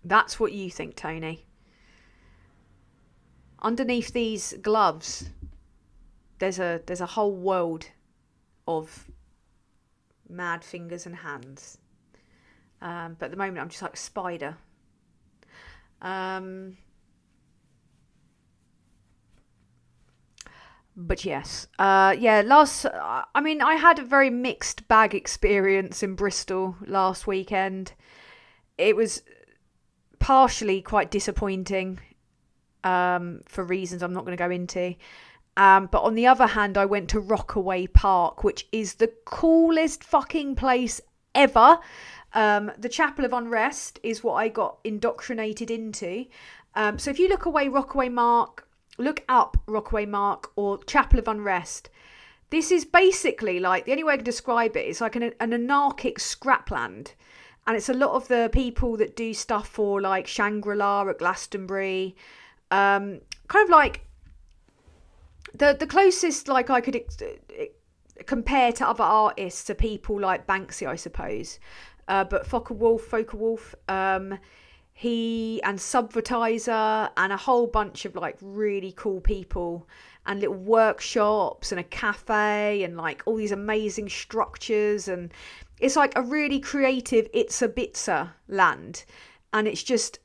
That's what you think, Tony. Underneath these gloves, there's a whole world of mad fingers and hands. But at the moment, I'm just like a spider. But yes, I had a very mixed bag experience in Bristol last weekend. It was partially quite disappointing for reasons I'm not going to go into. But on the other hand, I went to Rockaway Park, which is the coolest fucking place ever. The Chapel of Unrest is what I got indoctrinated into. So if you look up Rockaway Mark or Chapel of Unrest, this is basically like, the only way I can describe it is like an anarchic scrapland. And it's a lot of the people that do stuff for like Shangri-La at Glastonbury. Kind of like the closest like I could compare to other artists are people like Banksy, I suppose. But Fokker Wolf, he and Subvertiser and a whole bunch of like really cool people and little workshops and a cafe and like all these amazing structures, and it's like a really creative Ibiza land, and it's just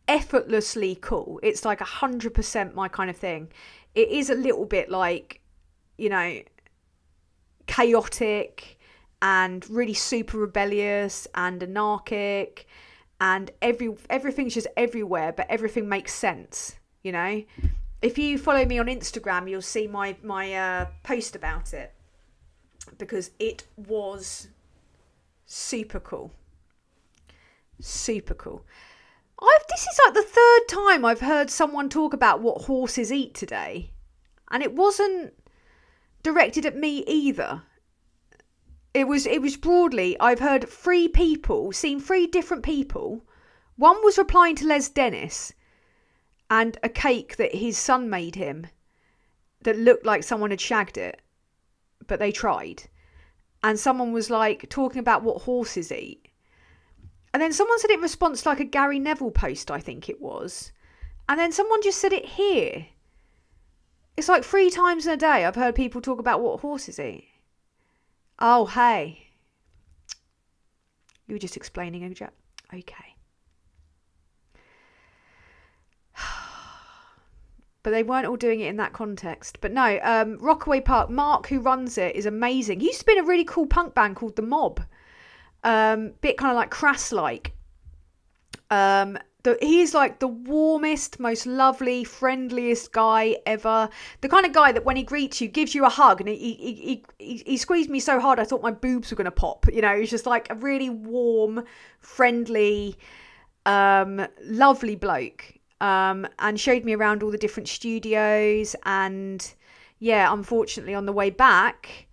effortlessly cool. It's like 100% my kind of thing. It is a little bit like, you know, chaotic and really super rebellious and anarchic and everything's just everywhere, but everything makes sense, you know. If you follow me on Instagram, you'll see my post about it, because it was super cool. Super cool. This is like the third time I've heard someone talk about what horses eat today, and it wasn't directed at me either. It was broadly, I've heard seen three different people. One was replying to Les Dennis and a cake that his son made him that looked like someone had shagged it, but they tried. And someone was like talking about what horses eat. And then someone said it in response to like a Gary Neville post, I think it was. And then someone just said it here. It's like 3 times in a day I've heard people talk about what horses eat. Oh, hey. You were just explaining, okay. But they weren't all doing it in that context. But no, Rockaway Park, Mark, who runs it, is amazing. He used to be in a really cool punk band called The Mob. Bit kind of like Crass-like. He's like the warmest, most lovely, friendliest guy ever. The kind of guy that when he greets you, gives you a hug, and he squeezed me so hard I thought my boobs were going to pop. You know, he's just like a really warm, friendly, lovely bloke. And showed me around all the different studios. And yeah, unfortunately on the way back,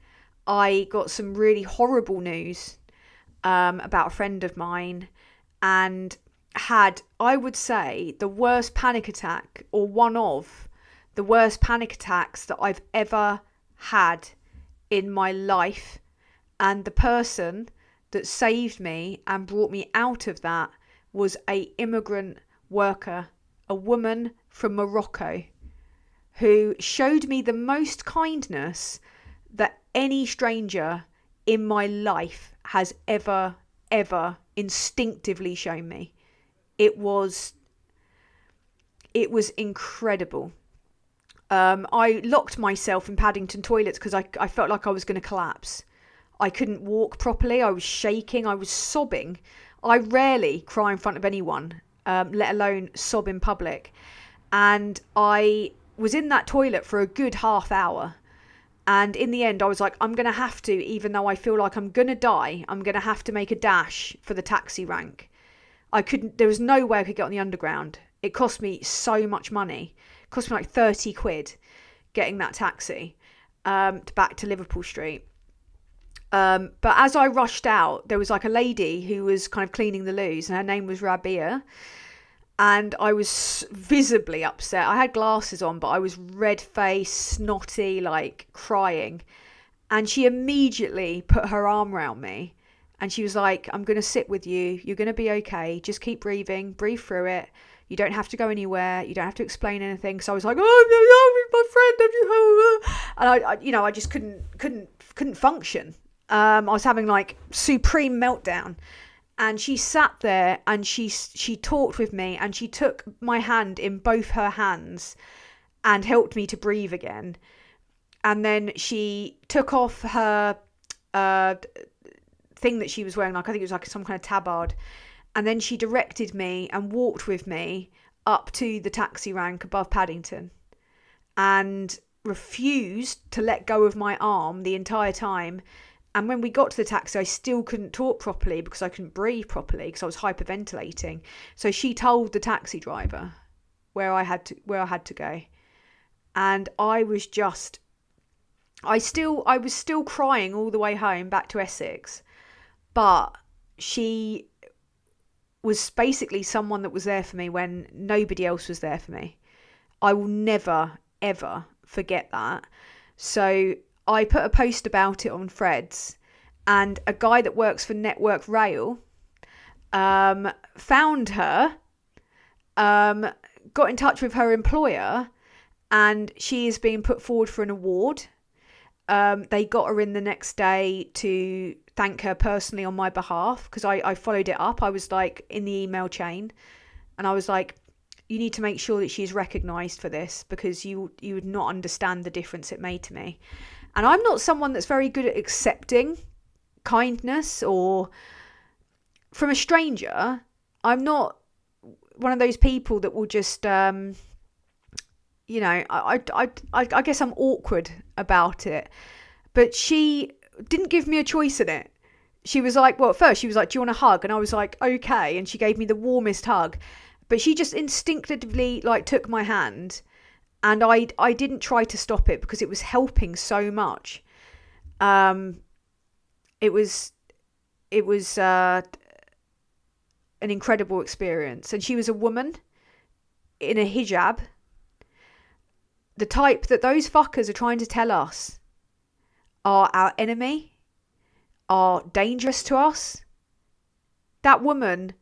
I got some really horrible news about a friend of mine, and had, I would say, the worst panic attack, or one of the worst panic attacks that I've ever had in my life. And the person that saved me and brought me out of that was an immigrant worker, a woman from Morocco, who showed me the most kindness that any stranger in my life has ever instinctively shown me. It was incredible. I locked myself in Paddington toilets because I felt like I was going to collapse. I couldn't walk properly. I was shaking. I was sobbing. I rarely cry in front of anyone, let alone sob in public. And I was in that toilet for a good half hour. And in the end, I was like, I'm going to have to, even though I feel like I'm going to die, I'm going to have to make a dash for the taxi rank. There was no way I could get on the underground. It cost me so much money. It cost me like 30 quid getting that taxi back to Liverpool Street. But as I rushed out, there was like a lady who was kind of cleaning the loos, and her name was Rabia. And I was visibly upset. I had glasses on, but I was red-faced, snotty, like crying. And she immediately put her arm around me. And she was like, I'm going to sit with you. You're going to be okay. Just keep breathing. Breathe through it. You don't have to go anywhere. You don't have to explain anything. So I was like, oh, my friend. And I just couldn't function. I was having like supreme meltdown. And she sat there and she talked with me, and she took my hand in both her hands and helped me to breathe again. And then she took off her thing that she was wearing, like I think it was like some kind of tabard. And then she directed me and walked with me up to the taxi rank above Paddington, and refused to let go of my arm the entire time. And when we got to the taxi, I still couldn't talk properly because I couldn't breathe properly because I was hyperventilating. So she told the taxi driver where I had to go. And I was still crying all the way home back to Essex. But she was basically someone that was there for me when nobody else was there for me. I will never, ever forget that. So I put a post about it on Threads, and a guy that works for Network Rail found her, got in touch with her employer, and she is being put forward for an award. They got her in the next day to thank her personally on my behalf, because I followed it up. I was like in the email chain, and I was like, you need to make sure that she's recognised for this, because you would not understand the difference it made to me. And I'm not someone that's very good at accepting kindness or from a stranger. I'm not one of those people that will just, I guess I'm awkward about it. But she didn't give me a choice in it. She was like, well, at first she was like, do you want a hug? And I was like, okay. And she gave me the warmest hug. But she just instinctively like took my hand, and I didn't try to stop it because it was helping so much. It was an incredible experience. And she was a woman in a hijab, the type that those fuckers are trying to tell us are our enemy, are dangerous to us. That woman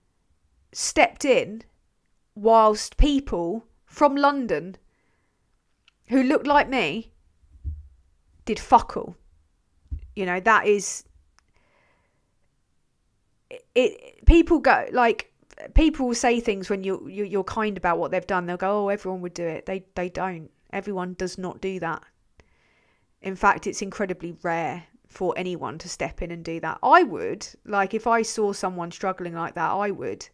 stepped in whilst people from London who looked like me did fuck all. That is it. People go like, people will say things when you're kind about what they've done. They'll go, oh, everyone would do it. They don't. Everyone does not do that. In fact, it's incredibly rare for anyone to step in and do that. I would, like, if I saw someone struggling like that, I would.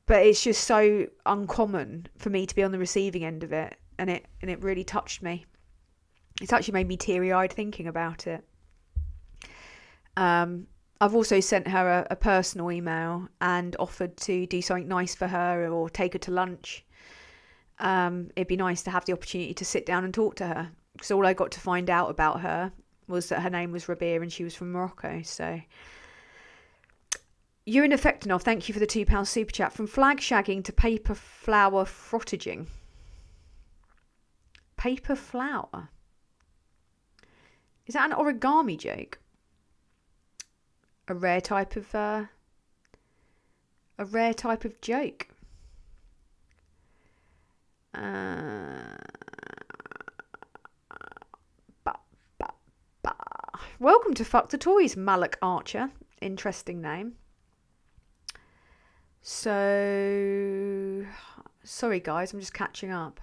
But it's just so uncommon for me to be on the receiving end of it, and it really touched me. It's actually made me teary-eyed thinking about it. I've also sent her a personal email and offered to do something nice for her or take her to lunch. It'd be nice to have the opportunity to sit down and talk to her, because all I got to find out about her was that her name was Rabia and she was from Morocco. So, you're Effectinov, thank you for the £2 super chat. From flag shagging to paper flower frottaging. Paper flower? Is that an origami joke? A rare type of joke. Welcome to Fuck the Tories, Malak Archer. Interesting name. So, sorry guys, I'm just catching up.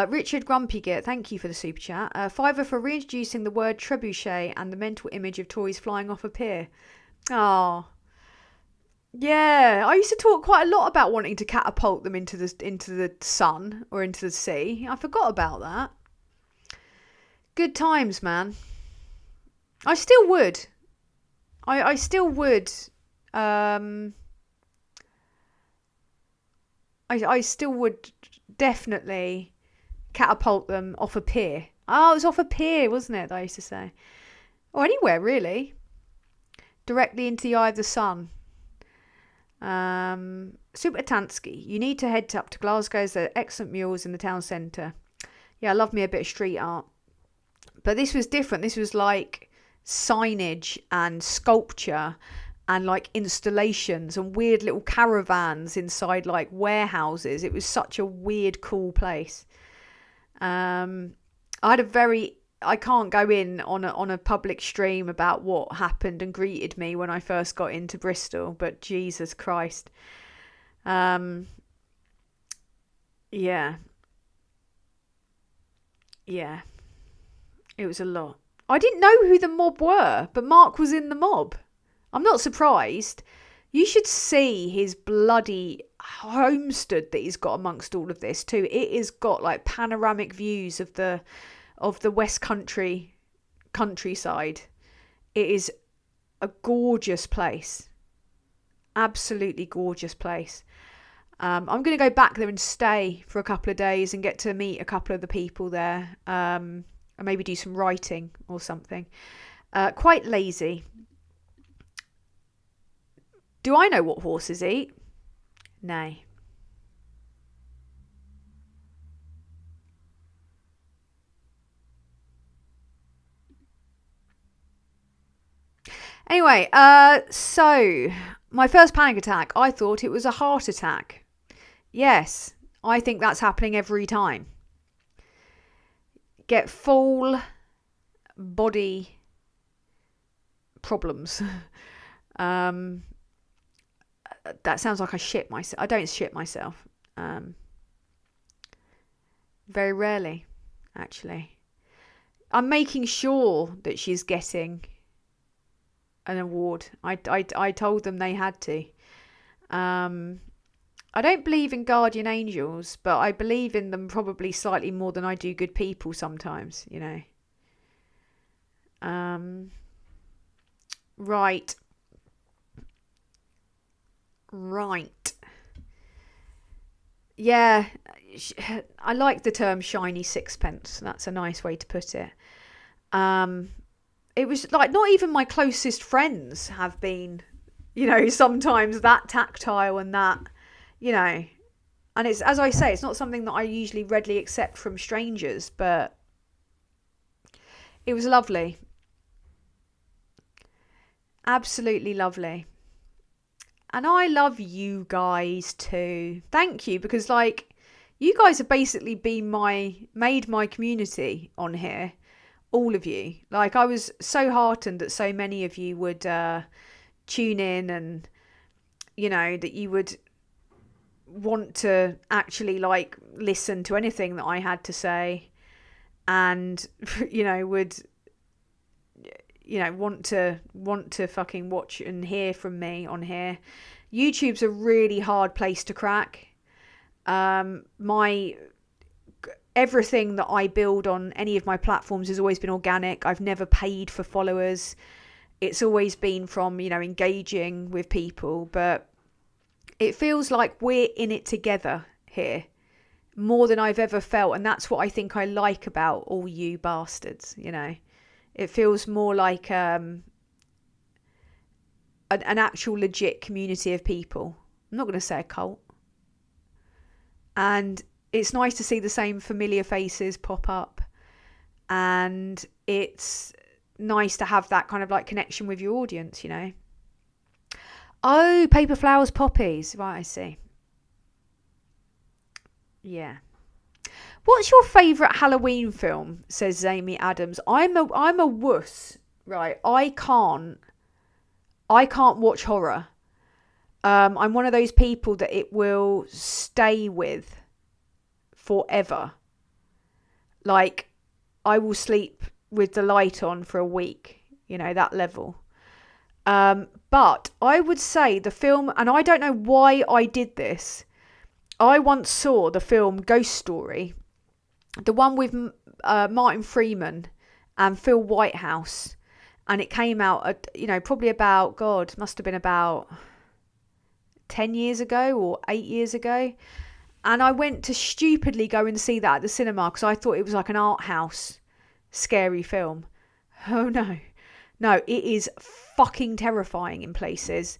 Richard Grumpygit, thank you for the super chat. Fiver for reintroducing the word trebuchet and the mental image of Tories flying off a pier. Oh, yeah. I used to talk quite a lot about wanting to catapult them into the sun or into the sea. I forgot about that. Good times, man. I still would. I still would. I still would definitely catapult them off a pier. Oh, it was off a pier, wasn't it? I used to say. Or anywhere, really. Directly into the eye of the sun. Supertanskiii. You need to head up to Glasgow's. There are excellent mules in the town centre. Yeah, I love me a bit of street art. But this was different. This was like signage and sculpture and like installations and weird little caravans inside like warehouses. It was such a weird, cool place. I can't go in on a public stream about what happened and greeted me when I first got into Bristol, but Jesus Christ. Yeah. It was a lot. I didn't know who the mob were, but Mark was in the mob. I'm not surprised. You should see his bloody homestead that he's got amongst all of this too. It has got like panoramic views of the West Country countryside. It is a gorgeous place. Absolutely gorgeous place. I'm going to go back there and stay for a couple of days and get to meet a couple of the people there. And maybe do some writing or something. Quite lazy. Do I know what horses eat? Nay. Anyway, so my first panic attack, I thought it was a heart attack. Yes, I think that's happening every time. Get full body problems. That sounds like I shit myself. I don't shit myself. Very rarely, actually. I'm making sure that she's getting an award. I told them they had to. I don't believe in guardian angels, but I believe in them probably slightly more than I do good people sometimes, you know. Right. Yeah, I like the term shiny sixpence. That's a nice way to put it. It was like not even my closest friends have been, you know, sometimes that tactile and that, you know, and it's, as I say, it's not something that I usually readily accept from strangers, but it was lovely. Absolutely lovely. And I love you guys too. Thank you, because like you guys have basically been made my community on here. All of you. Like I was so heartened that so many of you would tune in, and you know, that you would want to actually like listen to anything that I had to say, and you know, would, you know, want to fucking watch and hear from me on here. YouTube's a really hard place to crack. Everything that I build on any of my platforms has always been organic. I've never paid for followers. It's always been from, you know, engaging with people, but it feels like we're in it together here more than I've ever felt. And that's what I think I like about all you bastards, you know. It feels more like an actual legit community of people. I'm not going to say a cult. And it's nice to see the same familiar faces pop up. And it's nice to have that kind of like connection with your audience, you know. Oh, paper, flowers, poppies. Right, I see. Yeah. What's your favourite Halloween film? Says Amy Adams. I'm a wuss, right? I can't watch horror. I'm one of those people that it will stay with forever. Like, I will sleep with the light on for a week, you know, that level. But I would say the film, and I don't know why I did this. I once saw the film Ghost Story, the one with Martin Freeman and Phil Whitehouse, and it came out at, you know, probably about, God, must have been about 10 years ago or 8 years ago. And I went to stupidly go and see that at the cinema because I thought it was like an art house scary film. Oh no. No, it is fucking terrifying in places.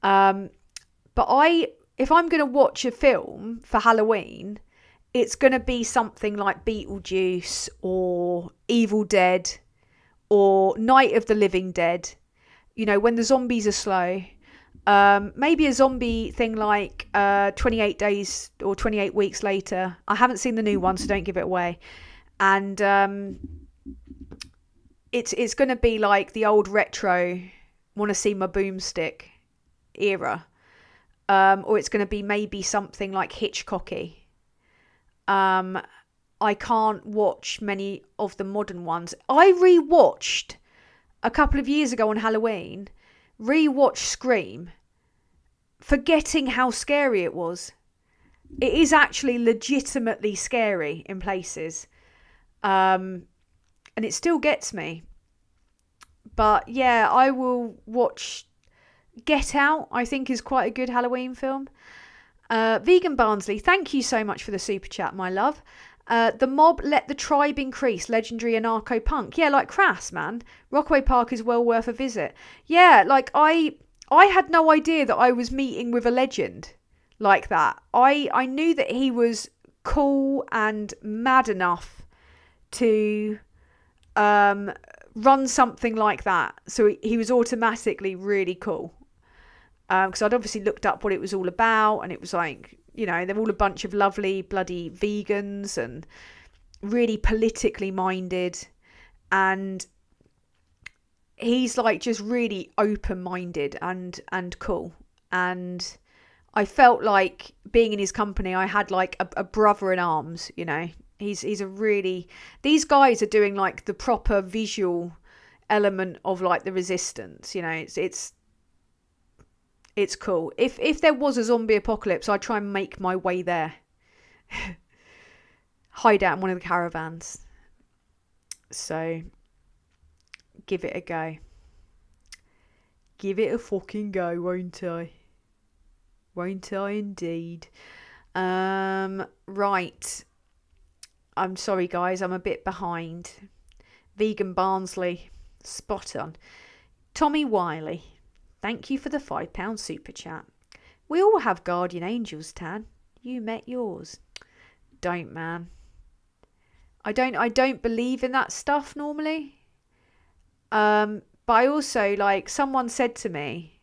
But if I'm going to watch a film for Halloween, it's going to be something like Beetlejuice or Evil Dead or Night of the Living Dead. You know, when the zombies are slow. Maybe a zombie thing like 28 days or 28 weeks later. I haven't seen the new one, so don't give it away. And it's going to be like the old retro, want to see my boomstick era. Or it's going to be maybe something like Hitchcocky. I can't watch many of the modern ones. I rewatched a couple of years ago on Halloween, rewatched Scream, forgetting how scary it was. It is actually legitimately scary in places. And it still gets me. But yeah, I will watch Get Out, I think is quite a good Halloween film. Vegan Barnsley, thank you so much for the super chat, my love. The Mob, Let the Tribe Increase, legendary anarcho-punk. Yeah, like Crass, man. Rockaway Park is well worth a visit. Yeah, like I had no idea that I was meeting with a legend like that. I knew that he was cool and mad enough to run something like that. So he was automatically really cool. Because I'd obviously looked up what it was all about, and it was like, you know, they're all a bunch of lovely bloody vegans and really politically minded, and he's like just really open-minded and cool. And I felt like being in his company, I had like a brother in arms, you know. He's a really, these guys are doing like the proper visual element of like the resistance, you know. It's cool. If there was a zombie apocalypse, I'd try and make my way there. Hide out in one of the caravans. So, give it a go. Give it a fucking go, won't I? Won't I indeed? Right. I'm sorry, guys. I'm a bit behind. Vegan Barnsley. Spot on. Tommy Wiley. Thank you for the £5 super chat. We all have guardian angels, Tan. You met yours. Don't, man. I don't believe in that stuff normally. But I also, like, someone said to me,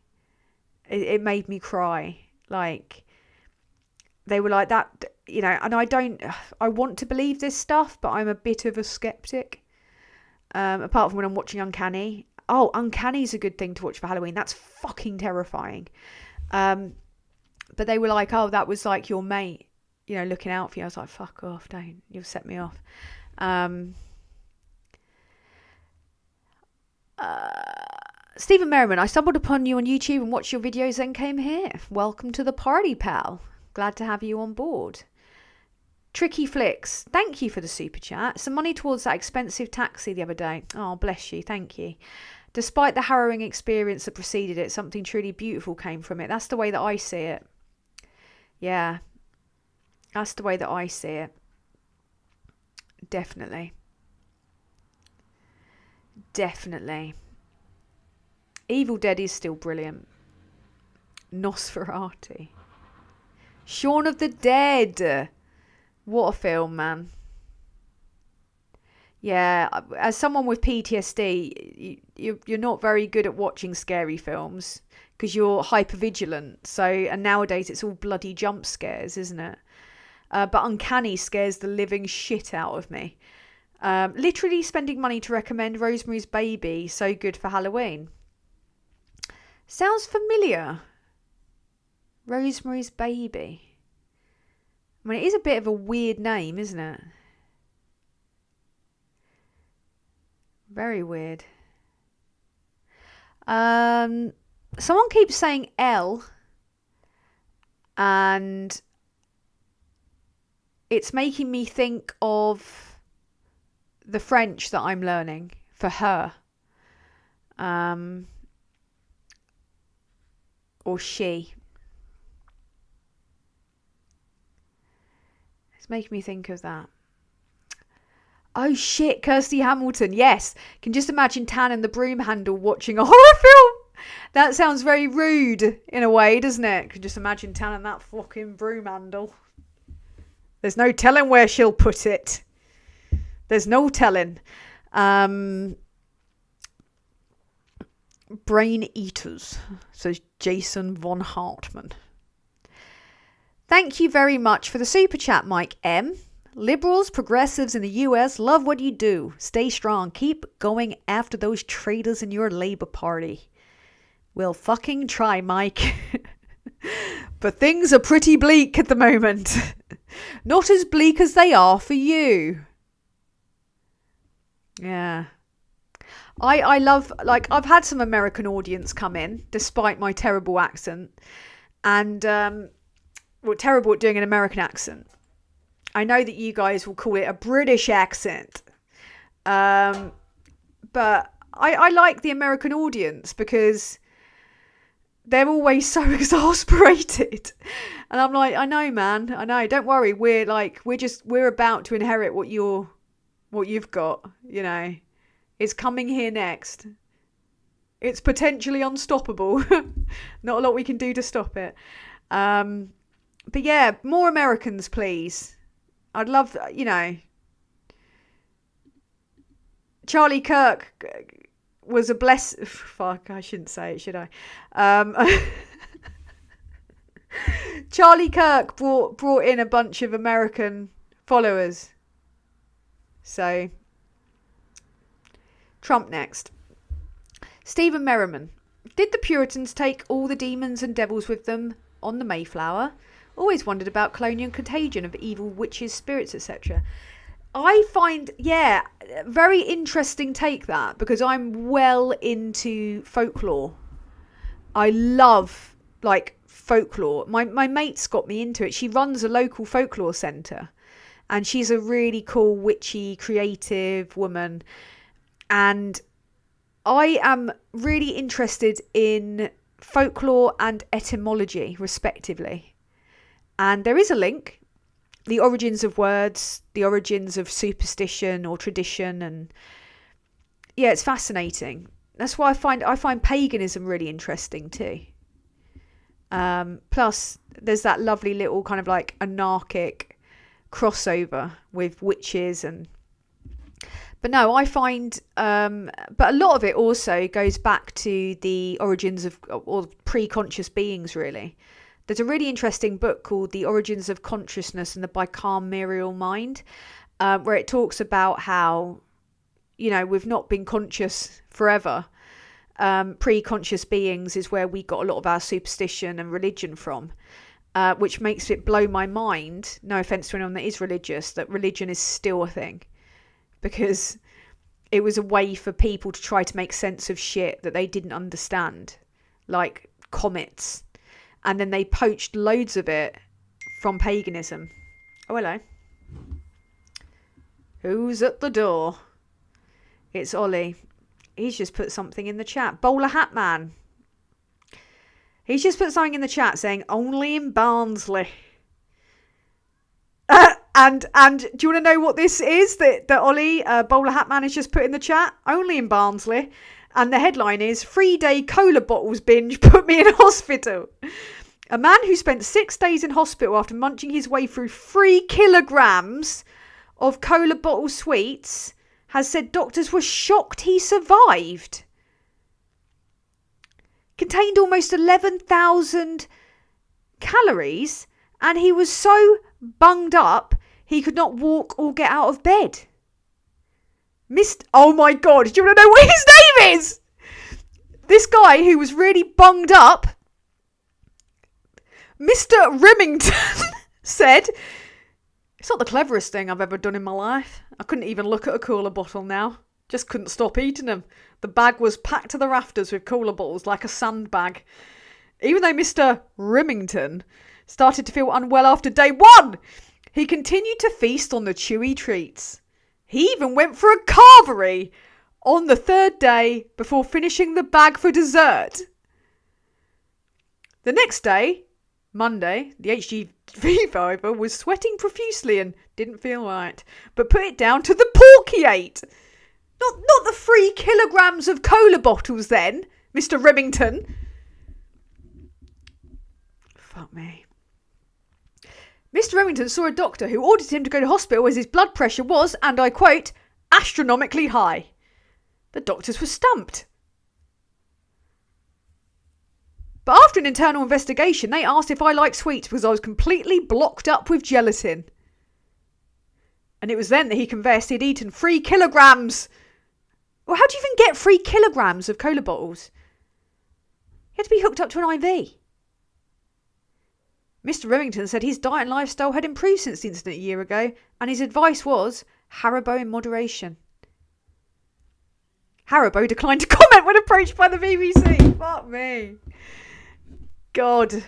it made me cry. Like, they were like that, you know, and I want to believe this stuff, but I'm a bit of a skeptic. Apart from when I'm watching Uncanny. Oh, Uncanny's a good thing to watch for Halloween. That's fucking terrifying. But they were like, oh, that was like your mate, you know, looking out for you. I was like, fuck off, don't. You'll set me off. Stephen Merriman, I stumbled upon you on YouTube and watched your videos, then came here. Welcome to the party, pal. Glad to have you on board. Tricky Flicks, thank you for the super chat. Some money towards that expensive taxi the other day. Oh, bless you, thank you. Despite the harrowing experience that preceded it, something truly beautiful came from it. That's the way that I see it. Yeah, that's the way that I see it. Definitely. Definitely. Evil Dead is still brilliant. Nosferatu. Shaun of the Dead. What a film, man. Yeah, as someone with PTSD, you're not very good at watching scary films because you're hypervigilant. So, and nowadays it's all bloody jump scares, isn't it? But Uncanny scares the living shit out of me. Literally spending money to recommend Rosemary's Baby, so good for Halloween. Sounds familiar. Rosemary's Baby. I mean, it is a bit of a weird name, isn't it? Very weird. Someone keeps saying L, and it's making me think of the French that I'm learning for her. Or she. It's making me think of that. Oh shit, Kirsty Hamilton. Yes. Can just imagine Tan and the broom handle watching a horror film. That sounds very rude in a way, doesn't it? Can just imagine Tan and that fucking broom handle. There's no telling where she'll put it. There's no telling. Brain eaters, says Jason von Hartman. Thank you very much for the super chat, Mike M. Liberals, progressives in the US, love what you do. Stay strong. Keep going after those traitors in your Labour Party. We'll fucking try, Mike. But things are pretty bleak at the moment. Not as bleak as they are for you. Yeah. I love, like, I've had some American audience come in, despite my terrible accent. And, well, terrible at doing an American accent. I know that you guys will call it a British accent. But I like the American audience because they're always so exasperated. And I'm like, I know, man. I know. Don't worry. We're about to inherit what you've got, you know. It's coming here next. It's potentially unstoppable. Not a lot we can do to stop it. But yeah, more Americans, please. I'd love, you know. Charlie Kirk was a fuck, I shouldn't say it, should I? Charlie Kirk brought in a bunch of American followers. So, Trump next. Stephen Merriman. Did the Puritans take all the demons and devils with them on the Mayflower? Always wondered about colonial contagion of evil witches, spirits, etc. I find, yeah, very interesting take that, because I'm well into folklore. I love like folklore. My mate's got me into it. She runs a local folklore centre, and she's a really cool, witchy, creative woman. And I am really interested in folklore and etymology, respectively. And there is a link. The origins of words, the origins of superstition or tradition, and yeah, it's fascinating. That's why I find paganism really interesting too. Plus, there's that lovely little kind of like anarchic crossover with witches but no, I find but a lot of it also goes back to the origins of or pre-conscious beings, really. There's a really interesting book called The Origins of Consciousness and the Bicameral Mind, where it talks about how, we've not been conscious forever. Pre-conscious beings is where we got a lot of our superstition and religion from, which makes it blow my mind, no offence to anyone that is religious, that religion is still a thing. Because it was a way for people to try to make sense of shit that they didn't understand, like comets. And then they poached loads of it from paganism. Oh, hello. Who's at the door? It's Ollie. He's just put something in the chat. Bowler Hat Man. He's just put something in the chat saying, only in Barnsley. And do you want to know what this is that Ollie, Bowler Hat Man, has just put in the chat? Only in Barnsley. And the headline is, 3-day cola bottles binge put me in hospital. A man who spent 6 days in hospital after munching his way through 3 kilograms of cola bottle sweets has said doctors were shocked he survived. Contained almost 11,000 calories, and he was so bunged up he could not walk or get out of bed. Oh my God, do you want to know what his name is? This guy who was really bunged up, Mr. Remington, said, it's not the cleverest thing I've ever done in my life. I couldn't even look at a cola bottle now. Just couldn't stop eating them. The bag was packed to the rafters with cola bottles like a sandbag. Even though Mr. Remington started to feel unwell after day 1, he continued to feast on the chewy treats. He even went for a carvery on the 3rd day before finishing the bag for dessert. The next day, Monday, the HGV driver was sweating profusely and didn't feel right, but put it down to the pork he ate. Not the 3 kilograms of cola bottles then, Mr. Remington. Fuck me. Mr. Remington saw a doctor who ordered him to go to hospital as his blood pressure was, and I quote, astronomically high. The doctors were stumped. But after an internal investigation, they asked if I liked sweets because I was completely blocked up with gelatin. And it was then that he confessed he'd eaten 3 kilograms. Well, how do you even get 3 kilograms of cola bottles? You had to be hooked up to an IV. Mr. Remington said his diet and lifestyle had improved since the incident a year ago, and his advice was Haribo in moderation. Haribo declined to comment when approached by the BBC. Fuck me. God.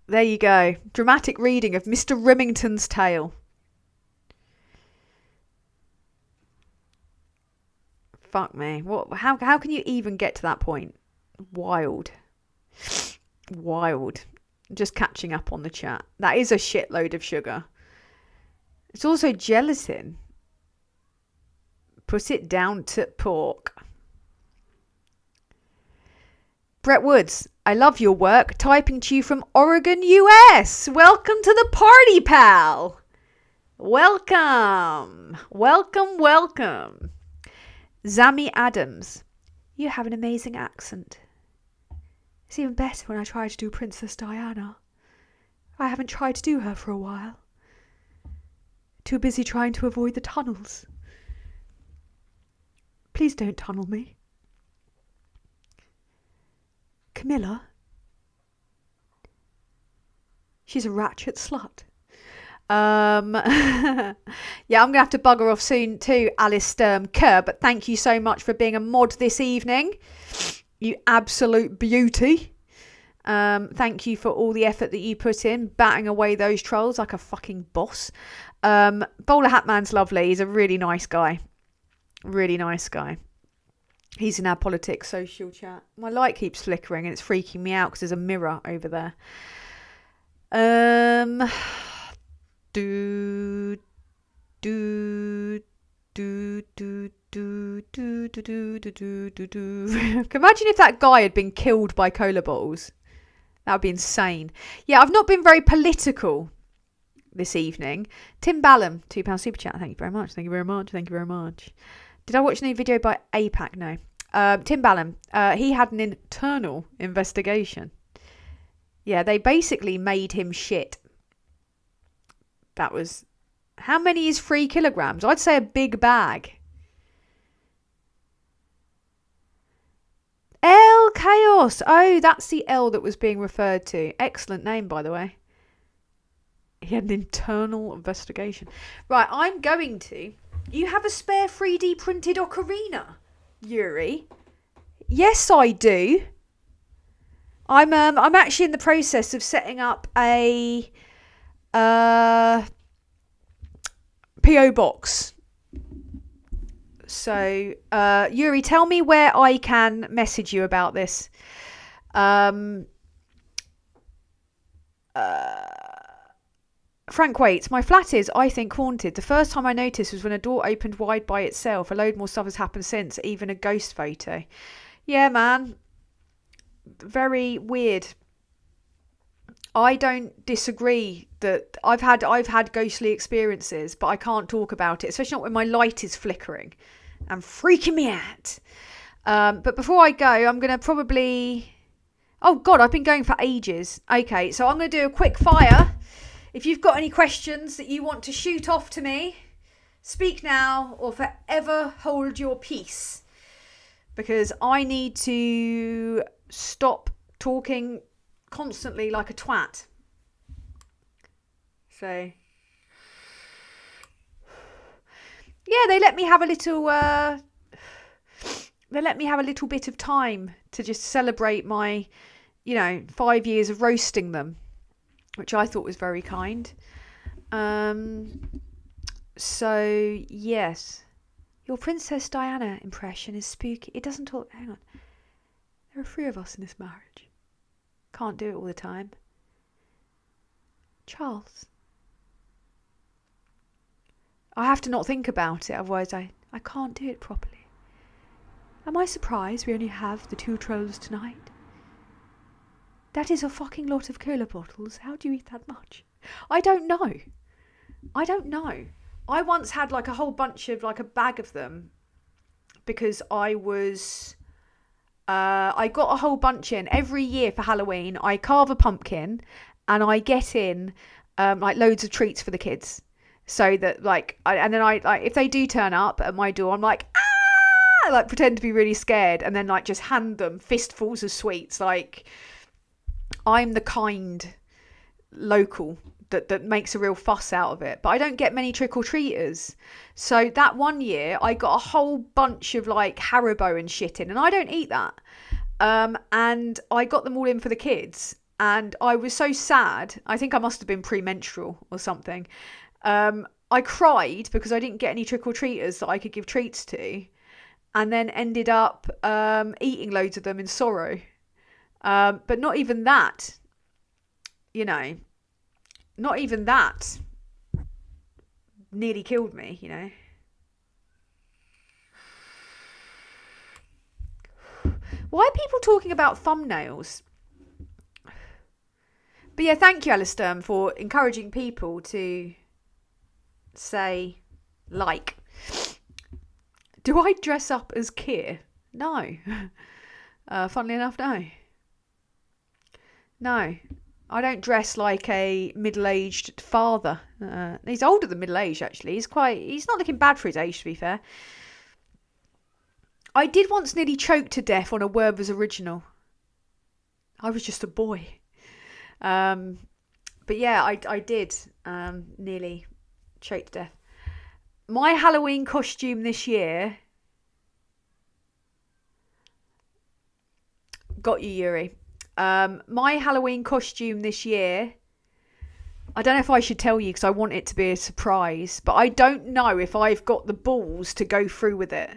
There you go. Dramatic reading of Mr. Remington's tale. Fuck me. How can you even get to that point? Wild. Just catching up on the chat. That is a shitload of sugar. It's also gelatin. Put it down to pork. Brett Woods, I love your work. Typing to you from Oregon, US. Welcome to the party, pal. Welcome. Zami Adams, you have an amazing accent. It's even better when I try to do Princess Diana. I haven't tried to do her for a while. Too busy trying to avoid the tunnels. Please don't tunnel me. Camilla? She's a ratchet slut. Yeah, I'm going to have to bugger off soon too, Alice Kerr, but thank you so much for being a mod this evening. You absolute beauty. Thank you for all the effort that you put in, batting away those trolls like a fucking boss. Bowler Hatman's lovely. He's a really nice guy. Really nice guy. He's in our politics social chat. My light keeps flickering and it's freaking me out because there's a mirror over there. Imagine if that guy had been killed by cola bottles. That would be insane. Yeah, I've not been very political this evening. Tim Ballum, £2 super chat. Thank you very much. Thank you very much. Thank you very much. Did I watch any video by APAC? No. Tim Ballum, he had an internal investigation. Yeah, they basically made him shit. That was... How many is 3 kilograms? I'd say a big bag. L Chaos. Oh, that's the L that was being referred to. Excellent name, by the way. He had an internal investigation. Right, I'm going to... You have a spare 3D printed ocarina, Yuri? Yes, I do. I'm actually in the process of setting up a PO box. So, Yuri, tell me where I can message you about this. Frank Waits, my flat is, I think, haunted. The first time I noticed was when a door opened wide by itself. A load more stuff has happened since, even a ghost photo. Yeah, man. Very weird. I don't disagree that I've had ghostly experiences, but I can't talk about it, especially not when my light is flickering and freaking me out. But before I go, I'm going to probably... Oh, God, I've been going for ages. Okay, so I'm going to do a quick fire. If you've got any questions that you want to shoot off to me, speak now or forever hold your peace. Because I need to stop talking constantly like a twat. So, yeah, they let me have a little... they let me have a little bit of time to just celebrate my, 5 years of roasting them, which I thought was very kind. So, yes. Your Princess Diana impression is spooky. It doesn't talk... Hang on. There are 3 of us in this marriage. Can't do it all the time. Charles. I have to not think about it, otherwise I can't do it properly. Am I surprised we only have the 2 trolls tonight? That is a fucking lot of cola bottles. How do you eat that much? I don't know. I once had like a whole bunch of, like a bag of them because I got a whole bunch in. Every year for Halloween, I carve a pumpkin and I get in like loads of treats for the kids. So that and then if they do turn up at my door, I'm like, ah! Like pretend to be really scared and then like just hand them fistfuls of sweets. Like... I'm the kind local that makes a real fuss out of it. But I don't get many trick-or-treaters. So that one year, I got a whole bunch of like Haribo and shit in. And I don't eat that. And I got them all in for the kids. And I was so sad. I think I must have been premenstrual or something. I cried because I didn't get any trick-or-treaters that I could give treats to. And then ended up eating loads of them in sorrow. But not even that, not even that nearly killed me, Why are people talking about thumbnails? But yeah, thank you, Alistair, for encouraging people to say, like. Do I dress up as Keir? No. Funnily enough, no. No, I don't dress like a middle-aged father. He's older than middle-aged, actually. He's not looking bad for his age, to be fair. I did once nearly choke to death on a Werther's original. I was just a boy. But yeah, I did nearly choke to death. My Halloween costume this year... Got you, Yuri. My Halloween costume this year, I don't know if I should tell you because I want it to be a surprise, but I don't know if I've got the balls to go through with it.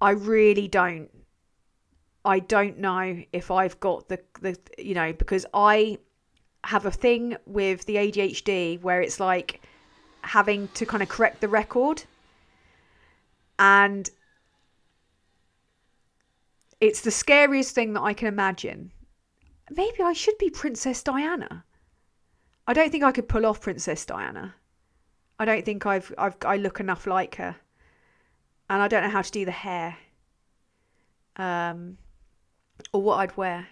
I really don't. I don't know if I've got the because I have a thing with the ADHD where it's like having to kind of correct the record. And it's the scariest thing that I can imagine. Maybe I should be Princess Diana. I don't think I could pull off Princess Diana. I don't think I look enough like her. And I don't know how to do the hair. Or what I'd wear.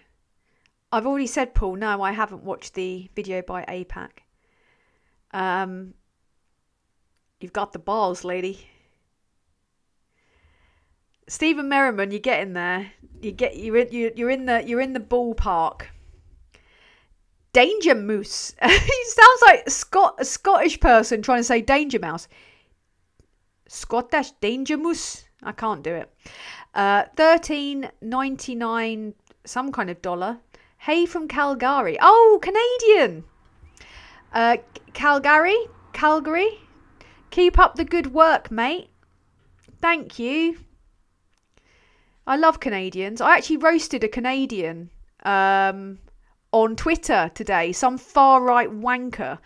I've already said, Paul, no, I haven't watched the video by APAC. You've got the balls, lady. Stephen Merriman, you're getting there. You're in the ballpark. Danger Moose. He sounds like a Scottish person trying to say Danger Mouse. Scottish Danger Moose. I can't do it. $13.99, some kind of dollar. Hey from Calgary. Oh, Canadian. Calgary. Keep up the good work, mate. Thank you. I love Canadians. I actually roasted a Canadian on Twitter today. Some far right wanker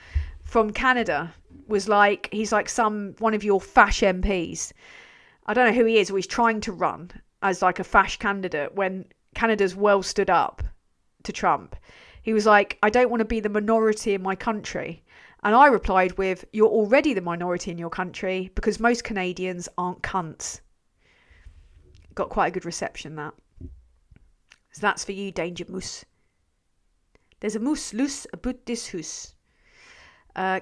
from Canada was like, he's like one of your fash MPs. I don't know who he is, or he's trying to run as like a fash candidate when Canada's well stood up to Trump. He was like, I don't want to be the minority in my country. And I replied with, you're already the minority in your country because most Canadians aren't cunts. Got quite a good reception, that. So that's for you, Danger Moose. There's a moose loose about this hoose.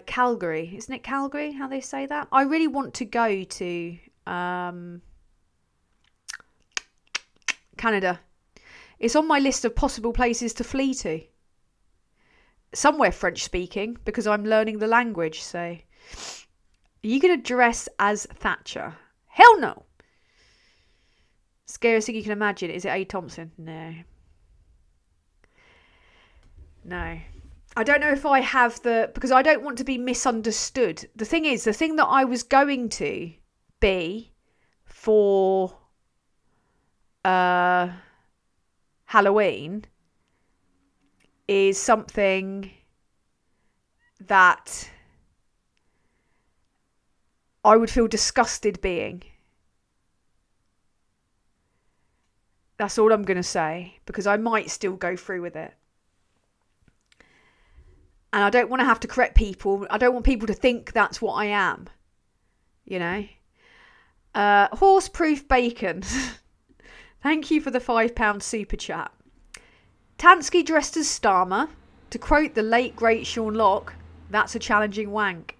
Calgary. Isn't it Calgary, how they say that? I really want to go to Canada. It's on my list of possible places to flee to. Somewhere French speaking, because I'm learning the language. So, are you going to dress as Thatcher? Hell no. Scariest thing you can imagine. Is it A. Thompson? No. I don't know if I have because I don't want to be misunderstood. The thing is, the thing that I was going to be for Halloween is something that I would feel disgusted being. That's all I'm going to say, because I might still go through with it. And I don't want to have to correct people. I don't want people to think that's what I am. You know? Horse-proof bacon. Thank you for the £5 super chat. Tansky dressed as Starmer. To quote the late, great Sean Locke, that's a challenging wank.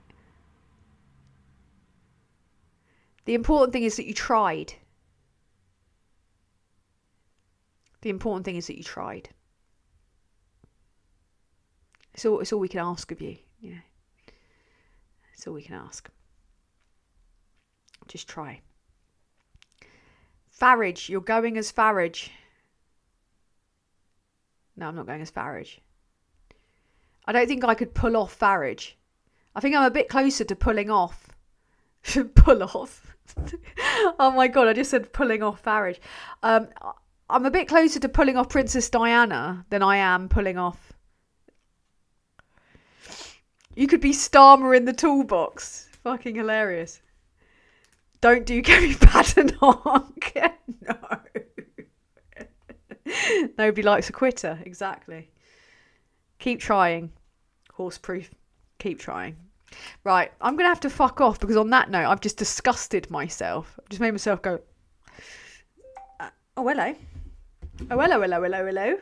The important thing is that you tried. The important thing is that you tried. It's all we can ask of you. You know. It's all we can ask. Just try. Farage, you're going as Farage. No, I'm not going as Farage. I don't think I could pull off Farage. I think I'm a bit closer to pulling off. Pull off. Oh my God, I just said pulling off Farage. I'm a bit closer to pulling off Princess Diana than I am pulling off. You could be Starmer in the toolbox. Fucking hilarious. Don't do Kerry Badenoch. No. Nobody likes a quitter. Exactly. Keep trying. Horseproof. Keep trying. Right. I'm going to have to fuck off because on that note, I've just disgusted myself. I've just made myself go, oh, hello. Oh, hello. Hello.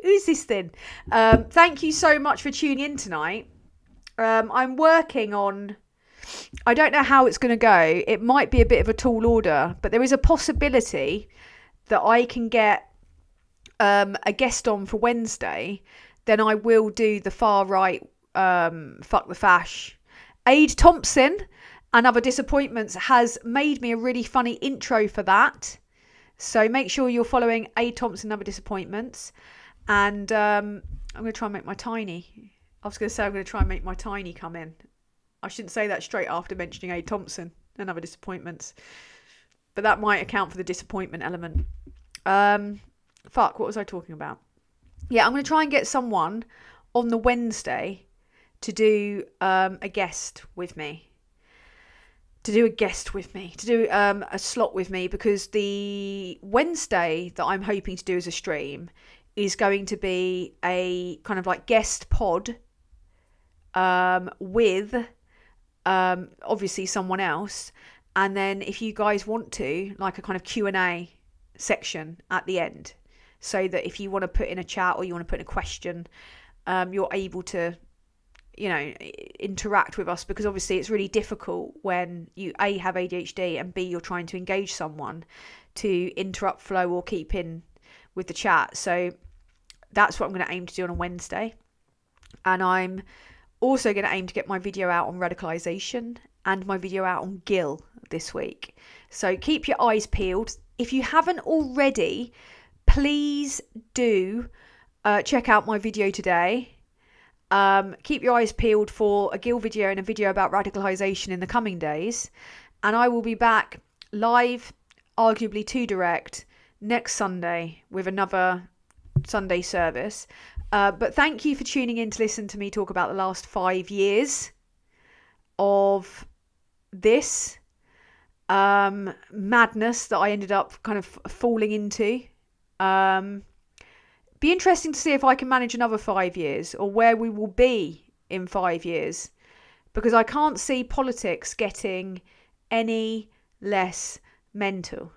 Who's this then? Thank you so much for tuning in tonight. I'm working on... I don't know how it's going to go. It might be a bit of a tall order, but there is a possibility that I can get a guest on for Wednesday. Then I will do the far right, fuck the fash. Aid Thompson and Other Disappointments has made me a really funny intro for that. So make sure you're following A. Thompson Other Disappointments. And I'm going to try and make my tiny. I was going to say I'm going to try and make my tiny come in. I shouldn't say that straight after mentioning A. Thompson and Other Disappointments. But that might account for the disappointment element. What was I talking about? Yeah, I'm going to try and get someone on the Wednesday to do a guest with me. To do a slot with me, because the Wednesday that I'm hoping to do as a stream is going to be a kind of like guest pod with obviously someone else. And then if you guys want to, like a kind of Q&A section at the end, so that if you want to put in a chat or you want to put in a question, you're able to, interact with us, because obviously it's really difficult when you A, have ADHD, and B, you're trying to engage someone to interrupt flow or keep in with the chat. So that's what I'm going to aim to do on a Wednesday. And I'm also going to aim to get my video out on radicalisation and my video out on Gill this week. So keep your eyes peeled. If you haven't already, please do check out my video today. Keep your eyes peeled for a Gill video and a video about radicalisation in the coming days. And I will be back live, arguably too direct, next Sunday with another Sunday service. But thank you for tuning in to listen to me talk about the last 5 years of this madness that I ended up kind of falling into. Be interesting to see if I can manage another 5 years, or where we will be in 5 years, because I can't see politics getting any less mental.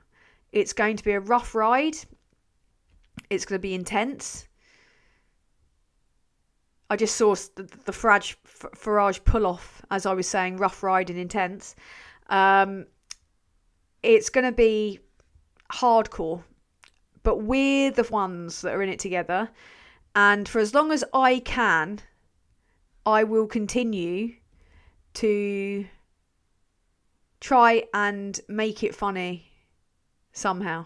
It's going to be a rough ride. It's going to be intense. I just saw the Farage pull off, as I was saying, rough ride and intense. It's going to be hardcore, but we're the ones that are in it together. And for as long as I can, I will continue to try and make it funny somehow.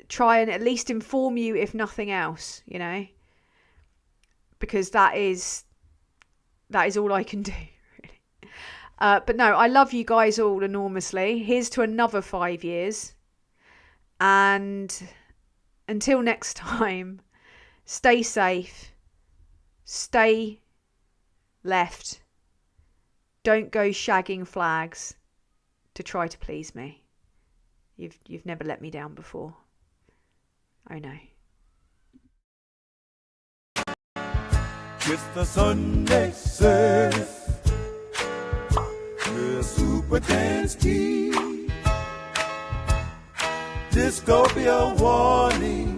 Try and at least inform you, if nothing else, because that is all I can do, really. But no, I love you guys all enormously. Here's to another 5 years. And until next time, stay safe, stay left, don't go shagging flags to try to please me. You've never let me down before. Oh no. It's the Sunday service with Supertanskiii. This could be a warning